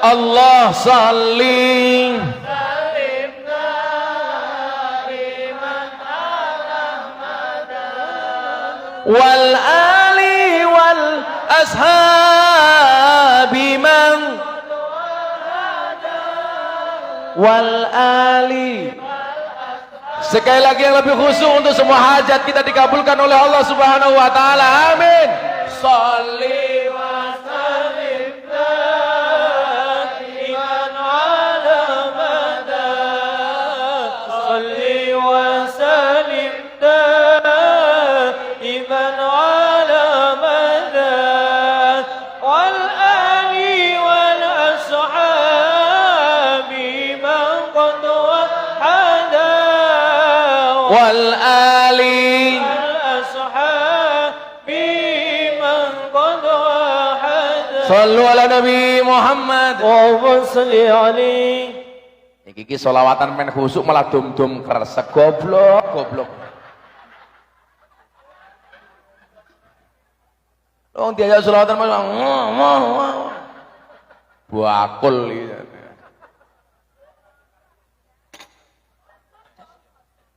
Allah salli wal ali wal ashabi man wal ali. Sekali lagi yang lebih khusyuk untuk semua hajat kita dikabulkan oleh Allah Subhanahu wa taala. Amin. Shalli wa sallim daiman ala mada. Shalli wa sallim daiman ala mada. Wal ali wal ashabi man qad wahada. Wal ali wal ashabi man qad wahada. Sallu ala Nabi Muhammad. Allahumma shalli alaihi. Iki sholawatan men khusuk malah dum-dum kresek goblok. Wong diajak sholawatan malah bakul gitu.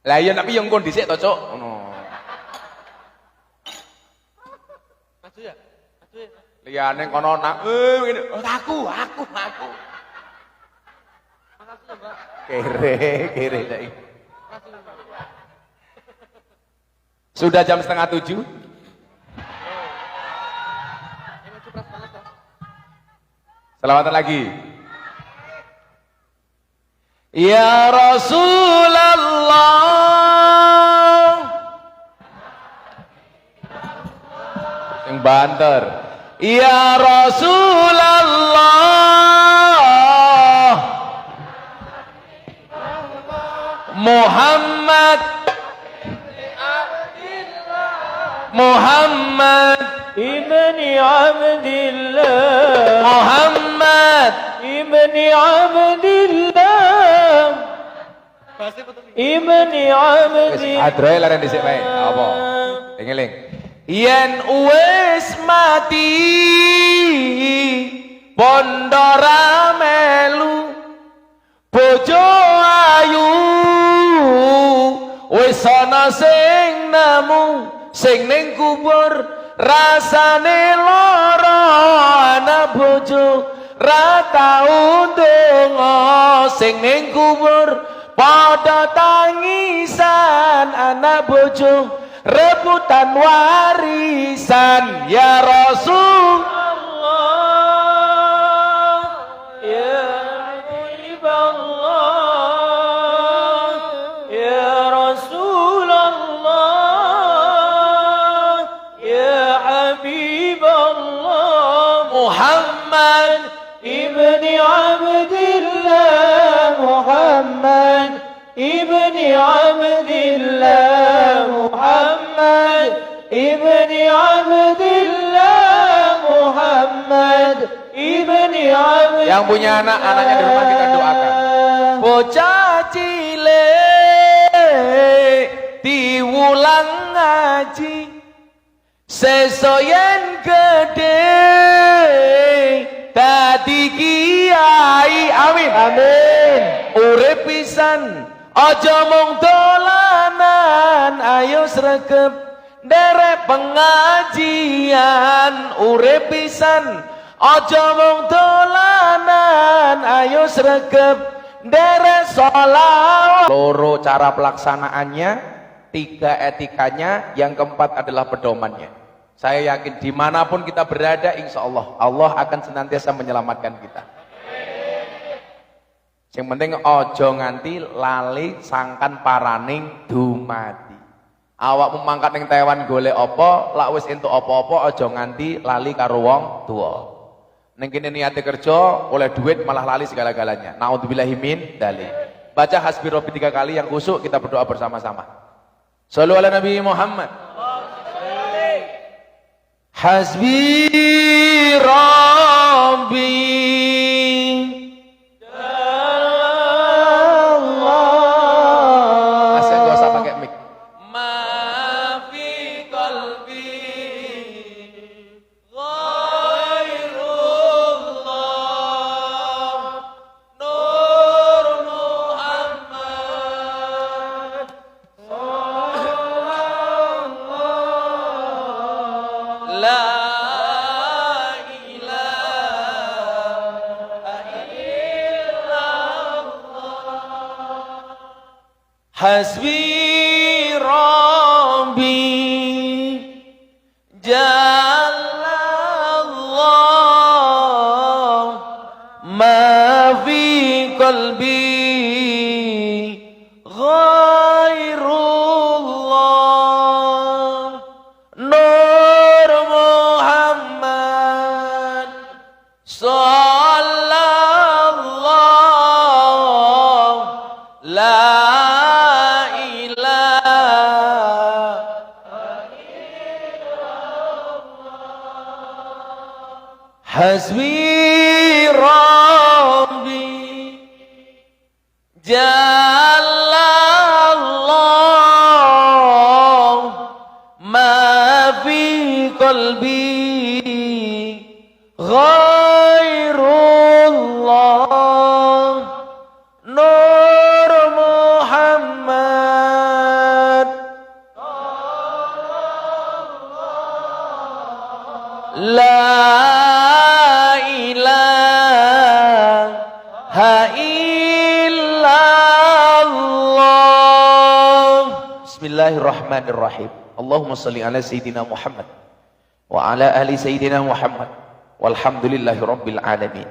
Lah iya tapi yang kon dhisik to, Cuk. Ngono. Maju ya? Maju ya. Liyane kono nak ngene. Aku. Makasih ya, Mbak. Kere saiki. Sudah jam 6:30. Selawatan lagi. Ya Rasulullah yang banter. Ya Rasulullah Muhammad ibni Abdillah Muhammad ibni Abdillah ibni Abdillah. Adroe laren dhisik wae. Apa? Eling. Yen wis mati pondora melu bojo ayu wis ana sing nemu sing ning kubur rasane lara ana bojo ra tau ndonga sing ning kubur padha tangisan anak bojo rebutan warisan. Ya Rasulullah ya Habiballah ya Rasulullah ya Habiballah Muhammad ibni Abdillah Muhammad ibni Abdillah Muhammad ibni Abdillah Muhammad ibni Abdillah. Yang punya anak, anaknya di rumah kita doakan. Bocah cilik diwulang ngaji sesoyen gede dadi kiai. Amin. Amin. Urip pisan aja mung dolanan, ayo sregep nderek pengajian. Urip pisan aja mung dolanan, ayo sregep nderek sholawat. Loro cara pelaksanaannya, 3 etikanya, yang keempat adalah pedomannya. Saya yakin dimanapun kita berada, insya Allah Allah akan senantiasa menyelamatkan kita. Yang penting ojo nganti lali sangkan paraning dumadi. Awak memangkat ning Taiwan golek apa, lak wis entuk apa-apa ojo nganti lali karo wong tuwa. Ning kene niate kerja oleh duit malah lali segala-galanya. Naudzubillahi min dzalik. Baca hasbi rabbi 3 kali yang khusyuk, kita berdoa bersama-sama. Shallu ala Nabi Muhammad. Hasbi rabbi Hasbi Rabbi Jalallah ma fi qalbi ghairullah Nur Muhammad sallallahu la Hasbi Rabbi Jalallah ma fi qalbi ghairullah Nur Muhammad la Bismillahirrahmanirrahim. Allahumma salli ala Sayyidina Muhammad wa ala ali Sayyidina Muhammad walhamdulillahi rabbil alamin.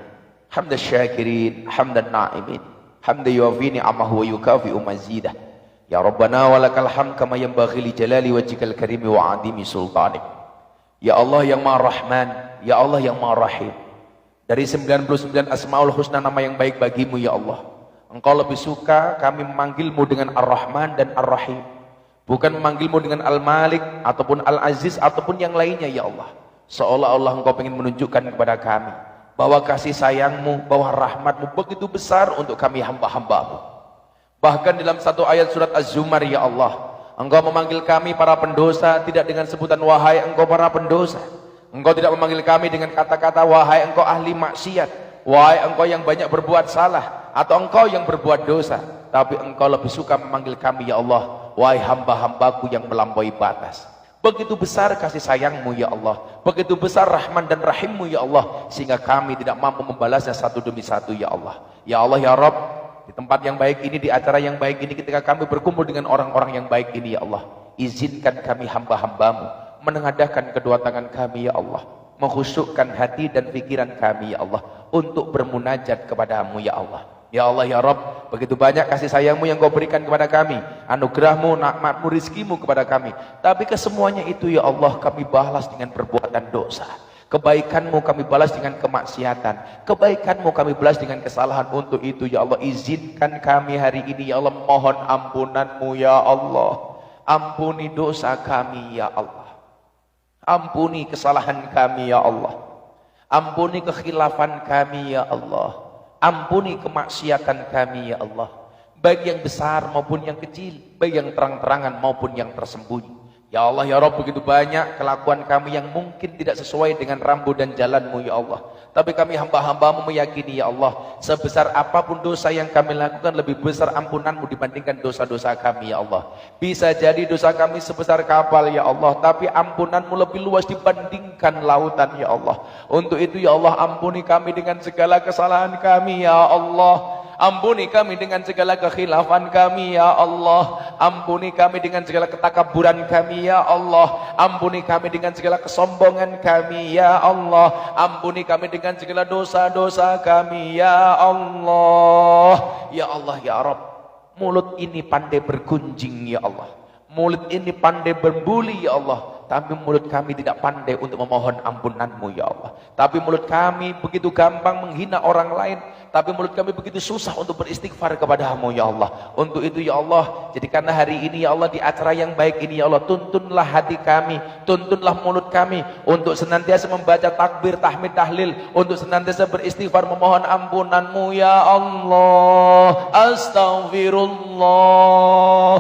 Hamdan syakirin, hamdan na'imin, hamdan yuafi ni'amahu wa yukafi'u mazidah. Ya Rabbana walakal hamd kama yanbaghi li jalali wajhikal karimi wa 'azimi sultanik. Ya Allah yang Maha Rahman, ya Allah yang Maha Rahim. Dari 99 Asmaul Husna nama yang baik bagimu ya Allah. Engkau lebih suka kami memanggilmu dengan Ar-Rahman dan Ar-Rahim, bukan memanggilmu dengan Al-Malik ataupun Al-Aziz ataupun yang lainnya ya Allah. Seolah-olah engkau ingin menunjukkan kepada kami bahwa kasih sayangmu, bahwa rahmatmu begitu besar untuk kami hamba-hambamu. Bahkan dalam satu ayat surat Az-Zumar ya Allah, engkau memanggil kami para pendosa tidak dengan sebutan wahai engkau para pendosa. Engkau tidak memanggil kami dengan kata-kata wahai engkau ahli maksiat, wahai engkau yang banyak berbuat salah, atau engkau yang berbuat dosa. Tapi engkau lebih suka memanggil kami ya Allah, wahai hamba-hambaku yang melampaui batas. Begitu besar kasih sayangmu ya Allah, begitu besar rahman dan rahimmu ya Allah, sehingga kami tidak mampu membalasnya satu demi satu ya Allah. Ya Allah ya Rabb, di tempat yang baik ini, di acara yang baik ini, ketika kami berkumpul dengan orang-orang yang baik ini ya Allah, izinkan kami hamba-hambamu menengadahkan kedua tangan kami ya Allah, mengkhusyukkan hati dan pikiran kami ya Allah, untuk bermunajat kepadamu ya Allah. Ya Allah ya Rabb, begitu banyak kasih sayangmu yang kau berikan kepada kami, anugerahmu, nikmatmu, rizkimu kepada kami. Tapi kesemuanya itu ya Allah kami balas dengan perbuatan dosa. Kebaikanmu kami balas dengan kemaksiatan, kebaikanmu kami balas dengan kesalahan. Untuk itu ya Allah, izinkan kami hari ini ya Allah mohon ampunanmu ya Allah. Ampuni dosa kami ya Allah, ampuni kesalahan kami ya Allah, ampuni kekhilafan kami ya Allah, ampuni kemaksiatan kami ya Allah, baik yang besar maupun yang kecil, baik yang terang-terangan maupun yang tersembunyi. Ya Allah ya Rabb, begitu banyak kelakuan kami yang mungkin tidak sesuai dengan rambu dan jalanmu ya Allah. Tapi kami hamba-hambamu meyakini ya Allah, sebesar apapun dosa yang kami lakukan, lebih besar ampunanmu dibandingkan dosa-dosa kami ya Allah. Bisa jadi dosa kami sebesar kapal ya Allah, tapi ampunanmu lebih luas dibandingkan lautan ya Allah. Untuk itu ya Allah, ampuni kami dengan segala kesalahan kami ya Allah. Ampuni kami dengan segala kekhilafan kami ya Allah. Ampuni kami dengan segala ketakaburan kami ya Allah. Ampuni kami dengan segala kesombongan kami ya Allah. Ampuni kami dengan segala dosa-dosa kami ya Allah. Ya Allah ya Rabb, mulut ini pandai bergunjing ya Allah, mulut ini pandai berbuli ya Allah, tapi mulut kami tidak pandai untuk memohon ampunanmu ya Allah. Tapi mulut kami begitu gampang menghina orang lain, tapi mulut kami begitu susah untuk beristighfar kepadamu ya Allah. Untuk itu ya Allah, jadikanlah hari ini ya Allah, di acara yang baik ini ya Allah, tuntunlah hati kami, tuntunlah mulut kami untuk senantiasa membaca takbir, tahmid, tahlil, untuk senantiasa beristighfar memohon ampunanmu ya Allah. Astaghfirullah,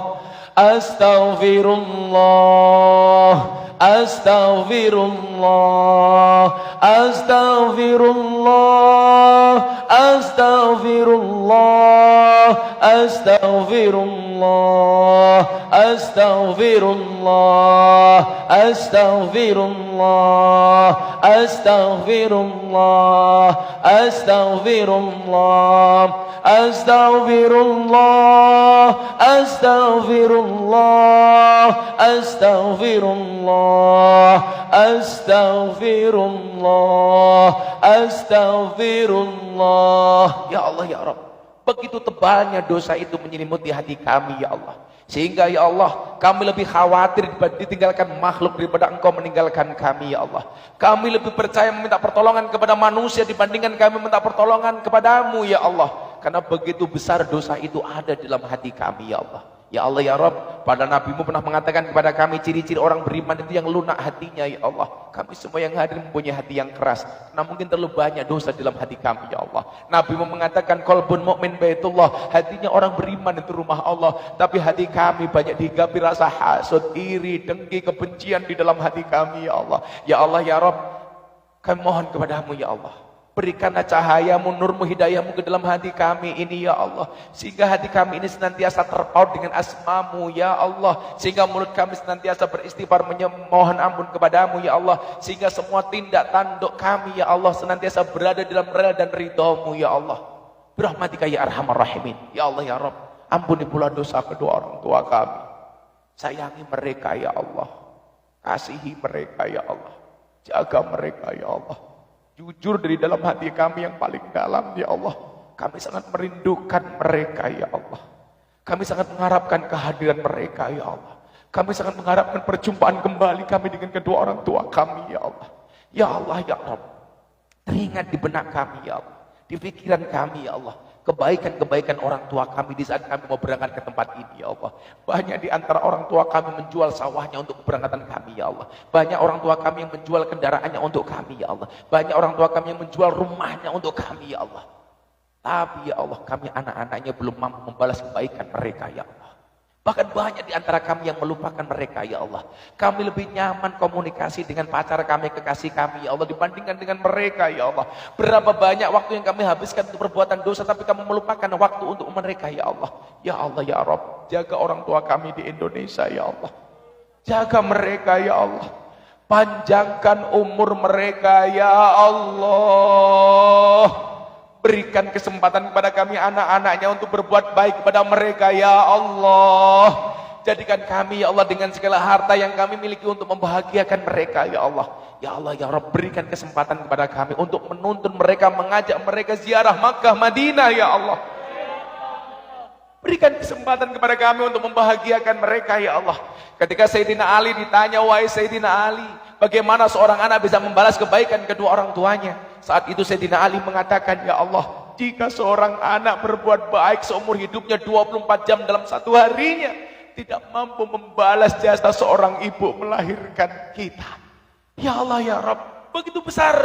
astaghfirullah, astaghfirullah, astaghfirullah, astaghfirullah, astaghfirullah, astaghfirullah, astaghfirullah, astaghfirullah, astaghfirullah, astaghfirullah, astaghfirullah, astaghfirullah, astaghfirullah, astaghfirullah. Ya Allah ya Rabb, begitu tebalnya dosa itu menyelimuti hati kami ya Allah, sehingga ya Allah kami lebih khawatir ditinggalkan makhluk daripada Engkau meninggalkan kami ya Allah. Kami lebih percaya meminta pertolongan kepada manusia dibandingkan kami minta pertolongan kepadamu ya Allah, karena begitu besar dosa itu ada dalam hati kami ya Allah. Ya Allah ya Rabb, pada Nabi-Mu pernah mengatakan kepada kami ciri-ciri orang beriman itu yang lunak hatinya ya Allah. Kami semua yang hadir mempunyai hati yang keras, karena mungkin terlalu banyak dosa dalam hati kami ya Allah. Nabi-Mu mengatakan qalbun mu'min baitullah, hatinya orang beriman itu rumah Allah. Tapi hati kami banyak dihigapi rasa hasud, iri, dengki, kebencian di dalam hati kami ya Allah. Ya Allah ya Rabb, kami mohon kepadamu ya Allah, berikanlah cahayamu, nurmu, hidayahmu ke dalam hati kami ini ya Allah, sehingga hati kami ini senantiasa terpaut dengan asmamu ya Allah, sehingga mulut kami senantiasa beristighfar memohon ampun kepadamu ya Allah, sehingga semua tindak tanduk kami ya Allah senantiasa berada dalam rela dan ridhamu ya Allah. Birahmatika ya arhamar rahimin. Ya Allah ya Rabb, ampuni pula dosa kedua orang tua kami, sayangi mereka ya Allah, kasihi mereka ya Allah, jaga mereka ya Allah. Jujur dari dalam hati kami yang paling dalam ya Allah, kami sangat merindukan mereka ya Allah. Kami sangat mengharapkan kehadiran mereka ya Allah. Kami sangat mengharapkan perjumpaan kembali kami dengan kedua orang tua kami ya Allah. Ya Allah ya Rabb, teringat di benak kami ya Allah, di pikiran kami ya Allah, kebaikan-kebaikan orang tua kami di saat kami mau berangkat ke tempat ini ya Allah. Banyak di antara orang tua kami menjual sawahnya untuk keberangkatan kami ya Allah. Banyak orang tua kami yang menjual kendaraannya untuk kami ya Allah. Banyak orang tua kami yang menjual rumahnya untuk kami ya Allah. Tapi ya Allah, kami anak-anaknya belum mampu membalas kebaikan mereka ya Allah. Bahkan banyak di antara kami yang melupakan mereka ya Allah. Kami lebih nyaman komunikasi dengan pacar kami, kekasih kami ya Allah, dibandingkan dengan mereka ya Allah. Berapa banyak waktu yang kami habiskan untuk perbuatan dosa, tapi kami melupakan waktu untuk mereka ya Allah. Ya Allah ya Rabb, jaga orang tua kami di Indonesia ya Allah. Jaga mereka ya Allah. Panjangkan umur mereka ya Allah. Berikan kesempatan kepada kami anak-anaknya untuk berbuat baik kepada mereka ya Allah. Jadikan kami ya Allah dengan segala harta yang kami miliki untuk membahagiakan mereka ya Allah. Ya Allah ya Rabb, berikan kesempatan kepada kami untuk menuntun mereka, mengajak mereka ziarah Makkah Madinah ya Allah. Berikan kesempatan kepada kami untuk membahagiakan mereka ya Allah. Ketika Sayyidina Ali ditanya, wahai Sayyidina Ali, bagaimana seorang anak bisa membalas kebaikan kedua orang tuanya? Saat itu Sayyidina Ali mengatakan, ya Allah, jika seorang anak berbuat baik seumur hidupnya 24 jam dalam satu harinya, tidak mampu membalas jasa seorang ibu melahirkan kita. Ya Allah ya Rabb, begitu besar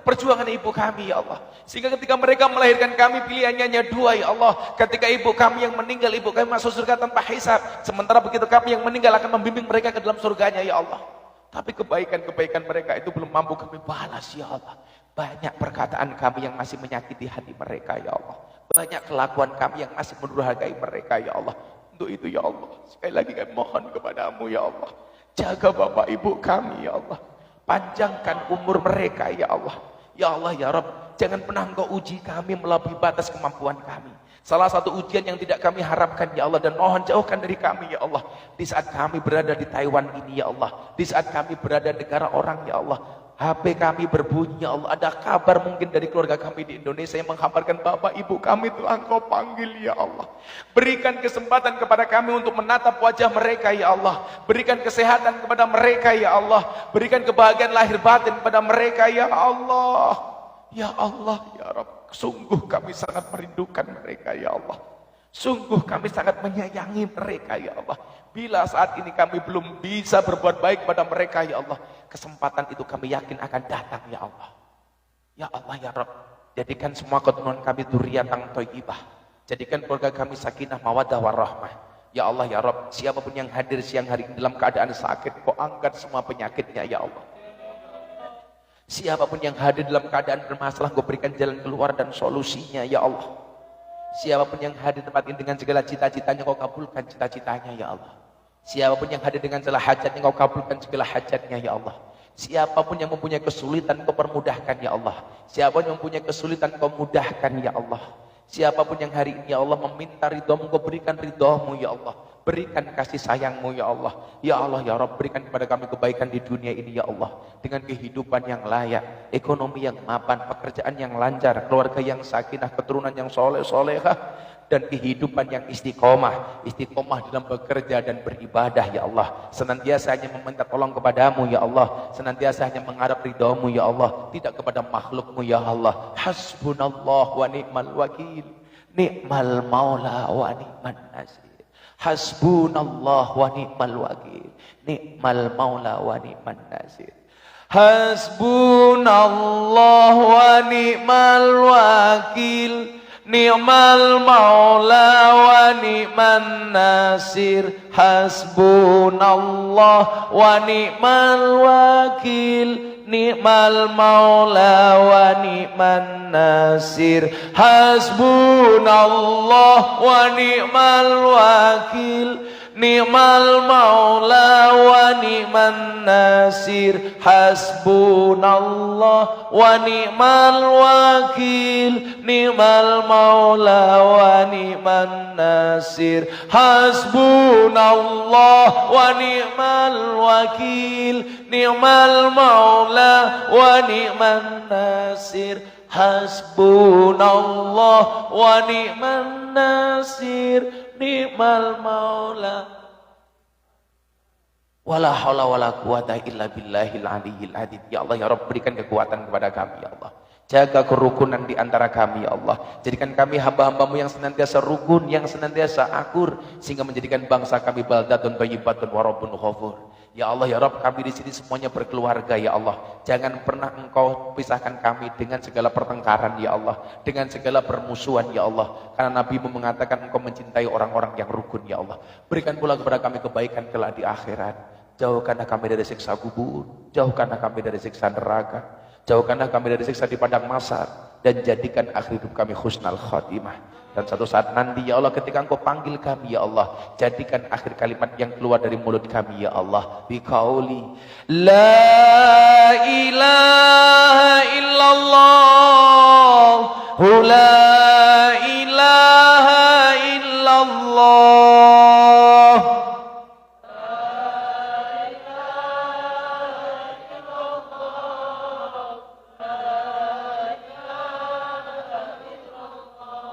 perjuangan ibu kami ya Allah, sehingga ketika mereka melahirkan kami pilihannya hanya dua ya Allah. Ketika ibu kami yang meninggal, ibu kami masuk surga tanpa hisab, sementara begitu kami yang meninggal akan membimbing mereka ke dalam surganya ya Allah. Tapi kebaikan-kebaikan mereka itu belum mampu kami balas ya Allah. Banyak perkataan kami yang masih menyakiti hati mereka ya Allah. Banyak kelakuan kami yang masih mendurhakai mereka ya Allah. Untuk itu ya Allah, sekali lagi kami mohon kepadamu ya Allah, jaga bapak ibu kami ya Allah. Panjangkan umur mereka ya Allah. Ya Allah ya Rabb, jangan pernah Engkau uji kami melebihi batas kemampuan kami. Salah satu ujian yang tidak kami harapkan ya Allah, dan mohon jauhkan dari kami ya Allah, di saat kami berada di Taiwan ini ya Allah, di saat kami berada di negara orang ya Allah, HP kami berbunyi ya Allah, ada kabar mungkin dari keluarga kami di Indonesia yang menghabarkan bapak ibu kami telah Engkau panggil ya Allah. Berikan kesempatan kepada kami untuk menatap wajah mereka ya Allah. Berikan kesehatan kepada mereka ya Allah. Berikan kebahagiaan lahir batin kepada mereka ya Allah. Ya Allah ya Rabb, sungguh kami sangat merindukan mereka ya Allah. Sungguh kami sangat menyayangi mereka ya Allah. Bila saat ini kami belum bisa berbuat baik pada mereka ya Allah, kesempatan itu kami yakin akan datang ya Allah. Ya Allah ya Rabb, jadikan semua keturunan kami dzurriatan thayyibah. Jadikan keluarga kami sakinah mawaddah warahmah. Ya Allah ya Rabb, siapapun yang hadir siang hari ini dalam keadaan sakit, Kau angkat semua penyakitnya ya Allah. Siapapun yang hadir dalam keadaan bermasalah, Kau berikan jalan keluar dan solusinya ya Allah. Siapapun yang hadir tempat ini dengan segala cita-citanya, Kau kabulkan cita-citanya ya Allah. Siapapun yang hadir dengan segala hajatnya, Kau kabulkan segala hajatnya ya Allah. Siapapun yang mempunyai kesulitan kau permudahkan ya Allah. Siapapun yang mempunyai kesulitan kau mudahkan ya Allah. Siapapun yang hari ini ya Allah meminta ridhamu, kau berikan ridhamu ya Allah. Berikan kasih sayangmu ya Allah. Ya Allah ya Rabb, berikan kepada kami kebaikan di dunia ini ya Allah. Dengan kehidupan yang layak, ekonomi yang mapan, pekerjaan yang lancar, keluarga yang sakinah, keturunan yang soleh-solehah, dan kehidupan yang istiqomah dalam bekerja dan beribadah ya Allah. Senantiasa hanya meminta tolong kepadamu ya Allah, senantiasa hanya mengharap ridhamu ya Allah, tidak kepada makhlukmu ya Allah. Hasbunallah wa ni'mal wakil, ni'mal maula wa ni'man nasir. Hasbunallah wa ni'mal wakil, ni'mal maula wa ni'man nasir. Hasbunallah wa ni'mal wakil, ni'mal maula wa ni'man nasir. Hasbunallah wa ni'mal wakil, ni'mal maula wa ni'man nasir. Hasbunallah wa ni'mal wakil, ni'mal maula wa ni'man nasir. Hasbunallah wa ni'mal wakil, ni'mal maula wa ni'man nasir. Hasbunallah wa ni'mal wakil, ni'mal maula wa ni'man nasir. Hasbunallah wa ni'man nasir, ni'mal maula. Wala haula wala quwata illa billahil aliyyil azim. Ya Allah ya Rabb, berikan kekuatan kepada kami ya Allah. Jaga kerukunan di antara kami ya Allah. Jadikan kami hamba-hambamu yang senantiasa rukun, yang senantiasa akur, sehingga menjadikan bangsa kami baldatun thayyibatun wa rabbun ghafur. Ya Allah ya Rabb, kami di sini semuanya berkeluarga ya Allah. Jangan pernah Engkau pisahkan kami dengan segala pertengkaran ya Allah, dengan segala permusuhan ya Allah. Karena Nabi-Mu mengatakan Engkau mencintai orang-orang yang rukun ya Allah. Berikan pula kepada kami kebaikan kelak di akhirat. Jauhkanlah kami dari siksa kubur, jauhkanlah kami dari siksa neraka, jauhkanlah kami dari siksa di padang mahsyar, dan jadikan akhir hidup kami husnal khatimah. Dan satu saat nanti ya Allah, ketika Engkau panggil kami ya Allah, jadikan akhir kalimat yang keluar dari mulut kami ya Allah biqauli la ilaha illallah, la ilaha illallah.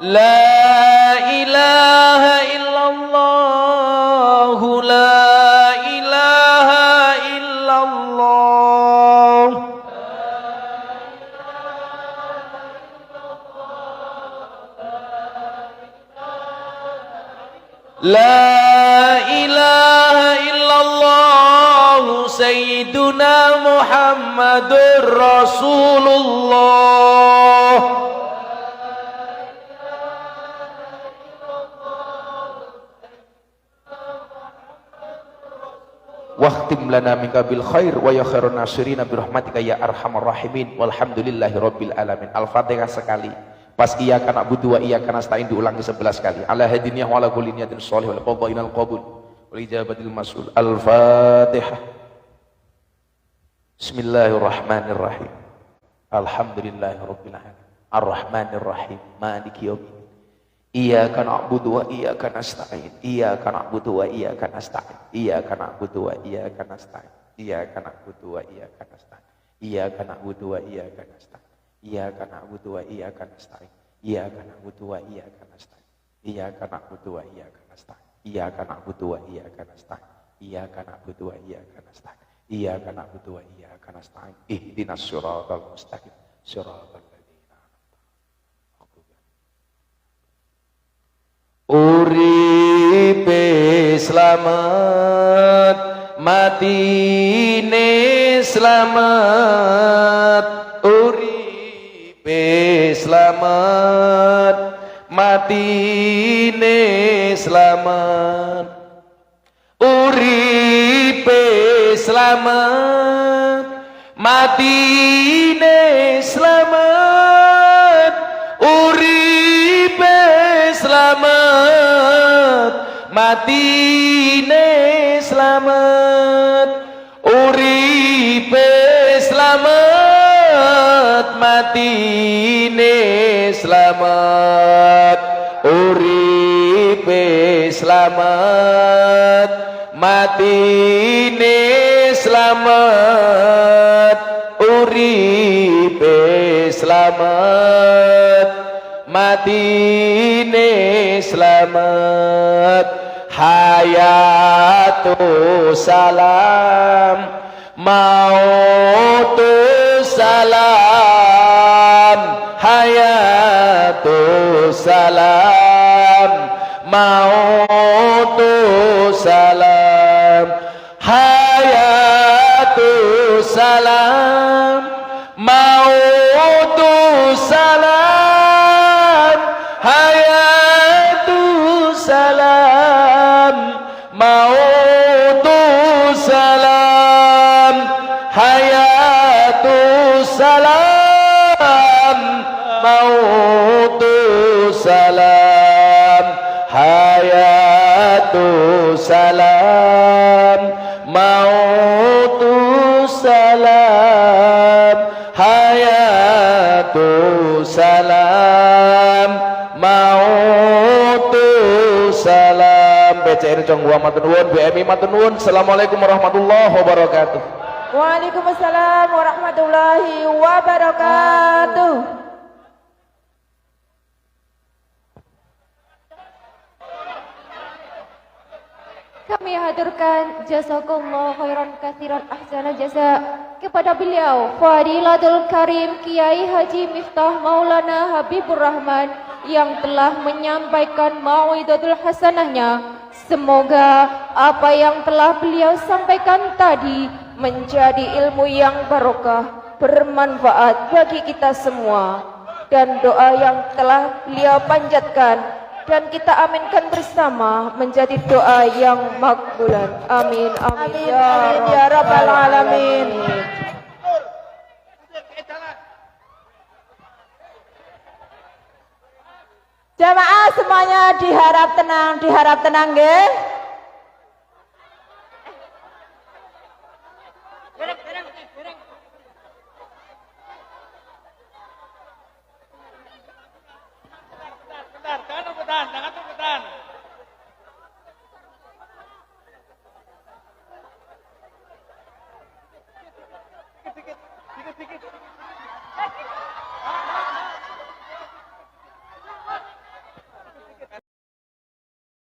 La ilaha illallah, la ilaha illallah. La ilaha illallah, Sayyiduna Muhammadur Rasulullah. Wahtim lana minka bil khair wa ya khairun nasirina birahmatika ya arhamar rahimin walhamdulillahi rabbil alamin. Al-Fatihah sekali. Pas iyyaka na'budu wa iyyaka nasta'in diulangi 11 kali. Ala hadiniyah wa ala kulli niyatin shalih wal qadainal qabul wal ijabatil mas'ul. Al-Fatihah. Bismillahirrahmanirrahim. Alhamdulillahi rabbil alamin. Ar-Rahmanir Rahim. Maliki yaumiddin. Iyyaka na'budu wa iyyaka nasta'in. Iyyaka na'budu wa iyyaka nasta'in. Iyyaka na'budu wa iyyaka nasta'in. Iyyaka na'budu wa iyyaka nasta'in. Iyyaka na'budu wa iyyaka nasta'in. Iyyaka na'budu wa iyyaka nasta'in. Iyyaka na'budu wa iyyaka nasta'in. Iyyaka na'budu wa iyyaka nasta'in. Iyyaka na'budu wa iyyaka nasta'in. Iyyaka na'budu wa iyyaka nasta'in. Iyyaka na'budu wa iyyaka nasta'in. Ihdinas siratal mustaqim. Siratal uripe slamet, matine slamet. Uripe slamet, matine slamet. Uripe slamet, matine slamet. Uripe slamet, matine slamet. Uripe matine slamet uripe slamet matine slamet uripe slamet matine slamet hayatu salam mautu salam hayatu salam mautu salam hayatu salam mautu salam hayatu salam mautu salam hayatu salam mautu salam hayatu salam mautu salam hayatu salam mautu salam BCR Jonggwa matur nuwun BMI matur nuwun. Assalamualaikum warahmatullahi wabarakatuh. Waalaikumsalam warahmatullahi wabarakatuh. Kami haturkan jazakallah khairan katsiran ahsanal jasa kepada beliau Fadilatul Karim Kiai Haji Miftah Maulana Habibur Rahman yang telah menyampaikan mau'izatul hasanahnya. Semoga apa yang telah beliau sampaikan tadi menjadi ilmu yang barokah, bermanfaat bagi kita semua, dan doa yang telah beliau panjatkan dan kita aminkan bersama menjadi doa yang makbulan. Amin amin, amin ya rabbal alamin. Jamaah semuanya diharap tenang nggih.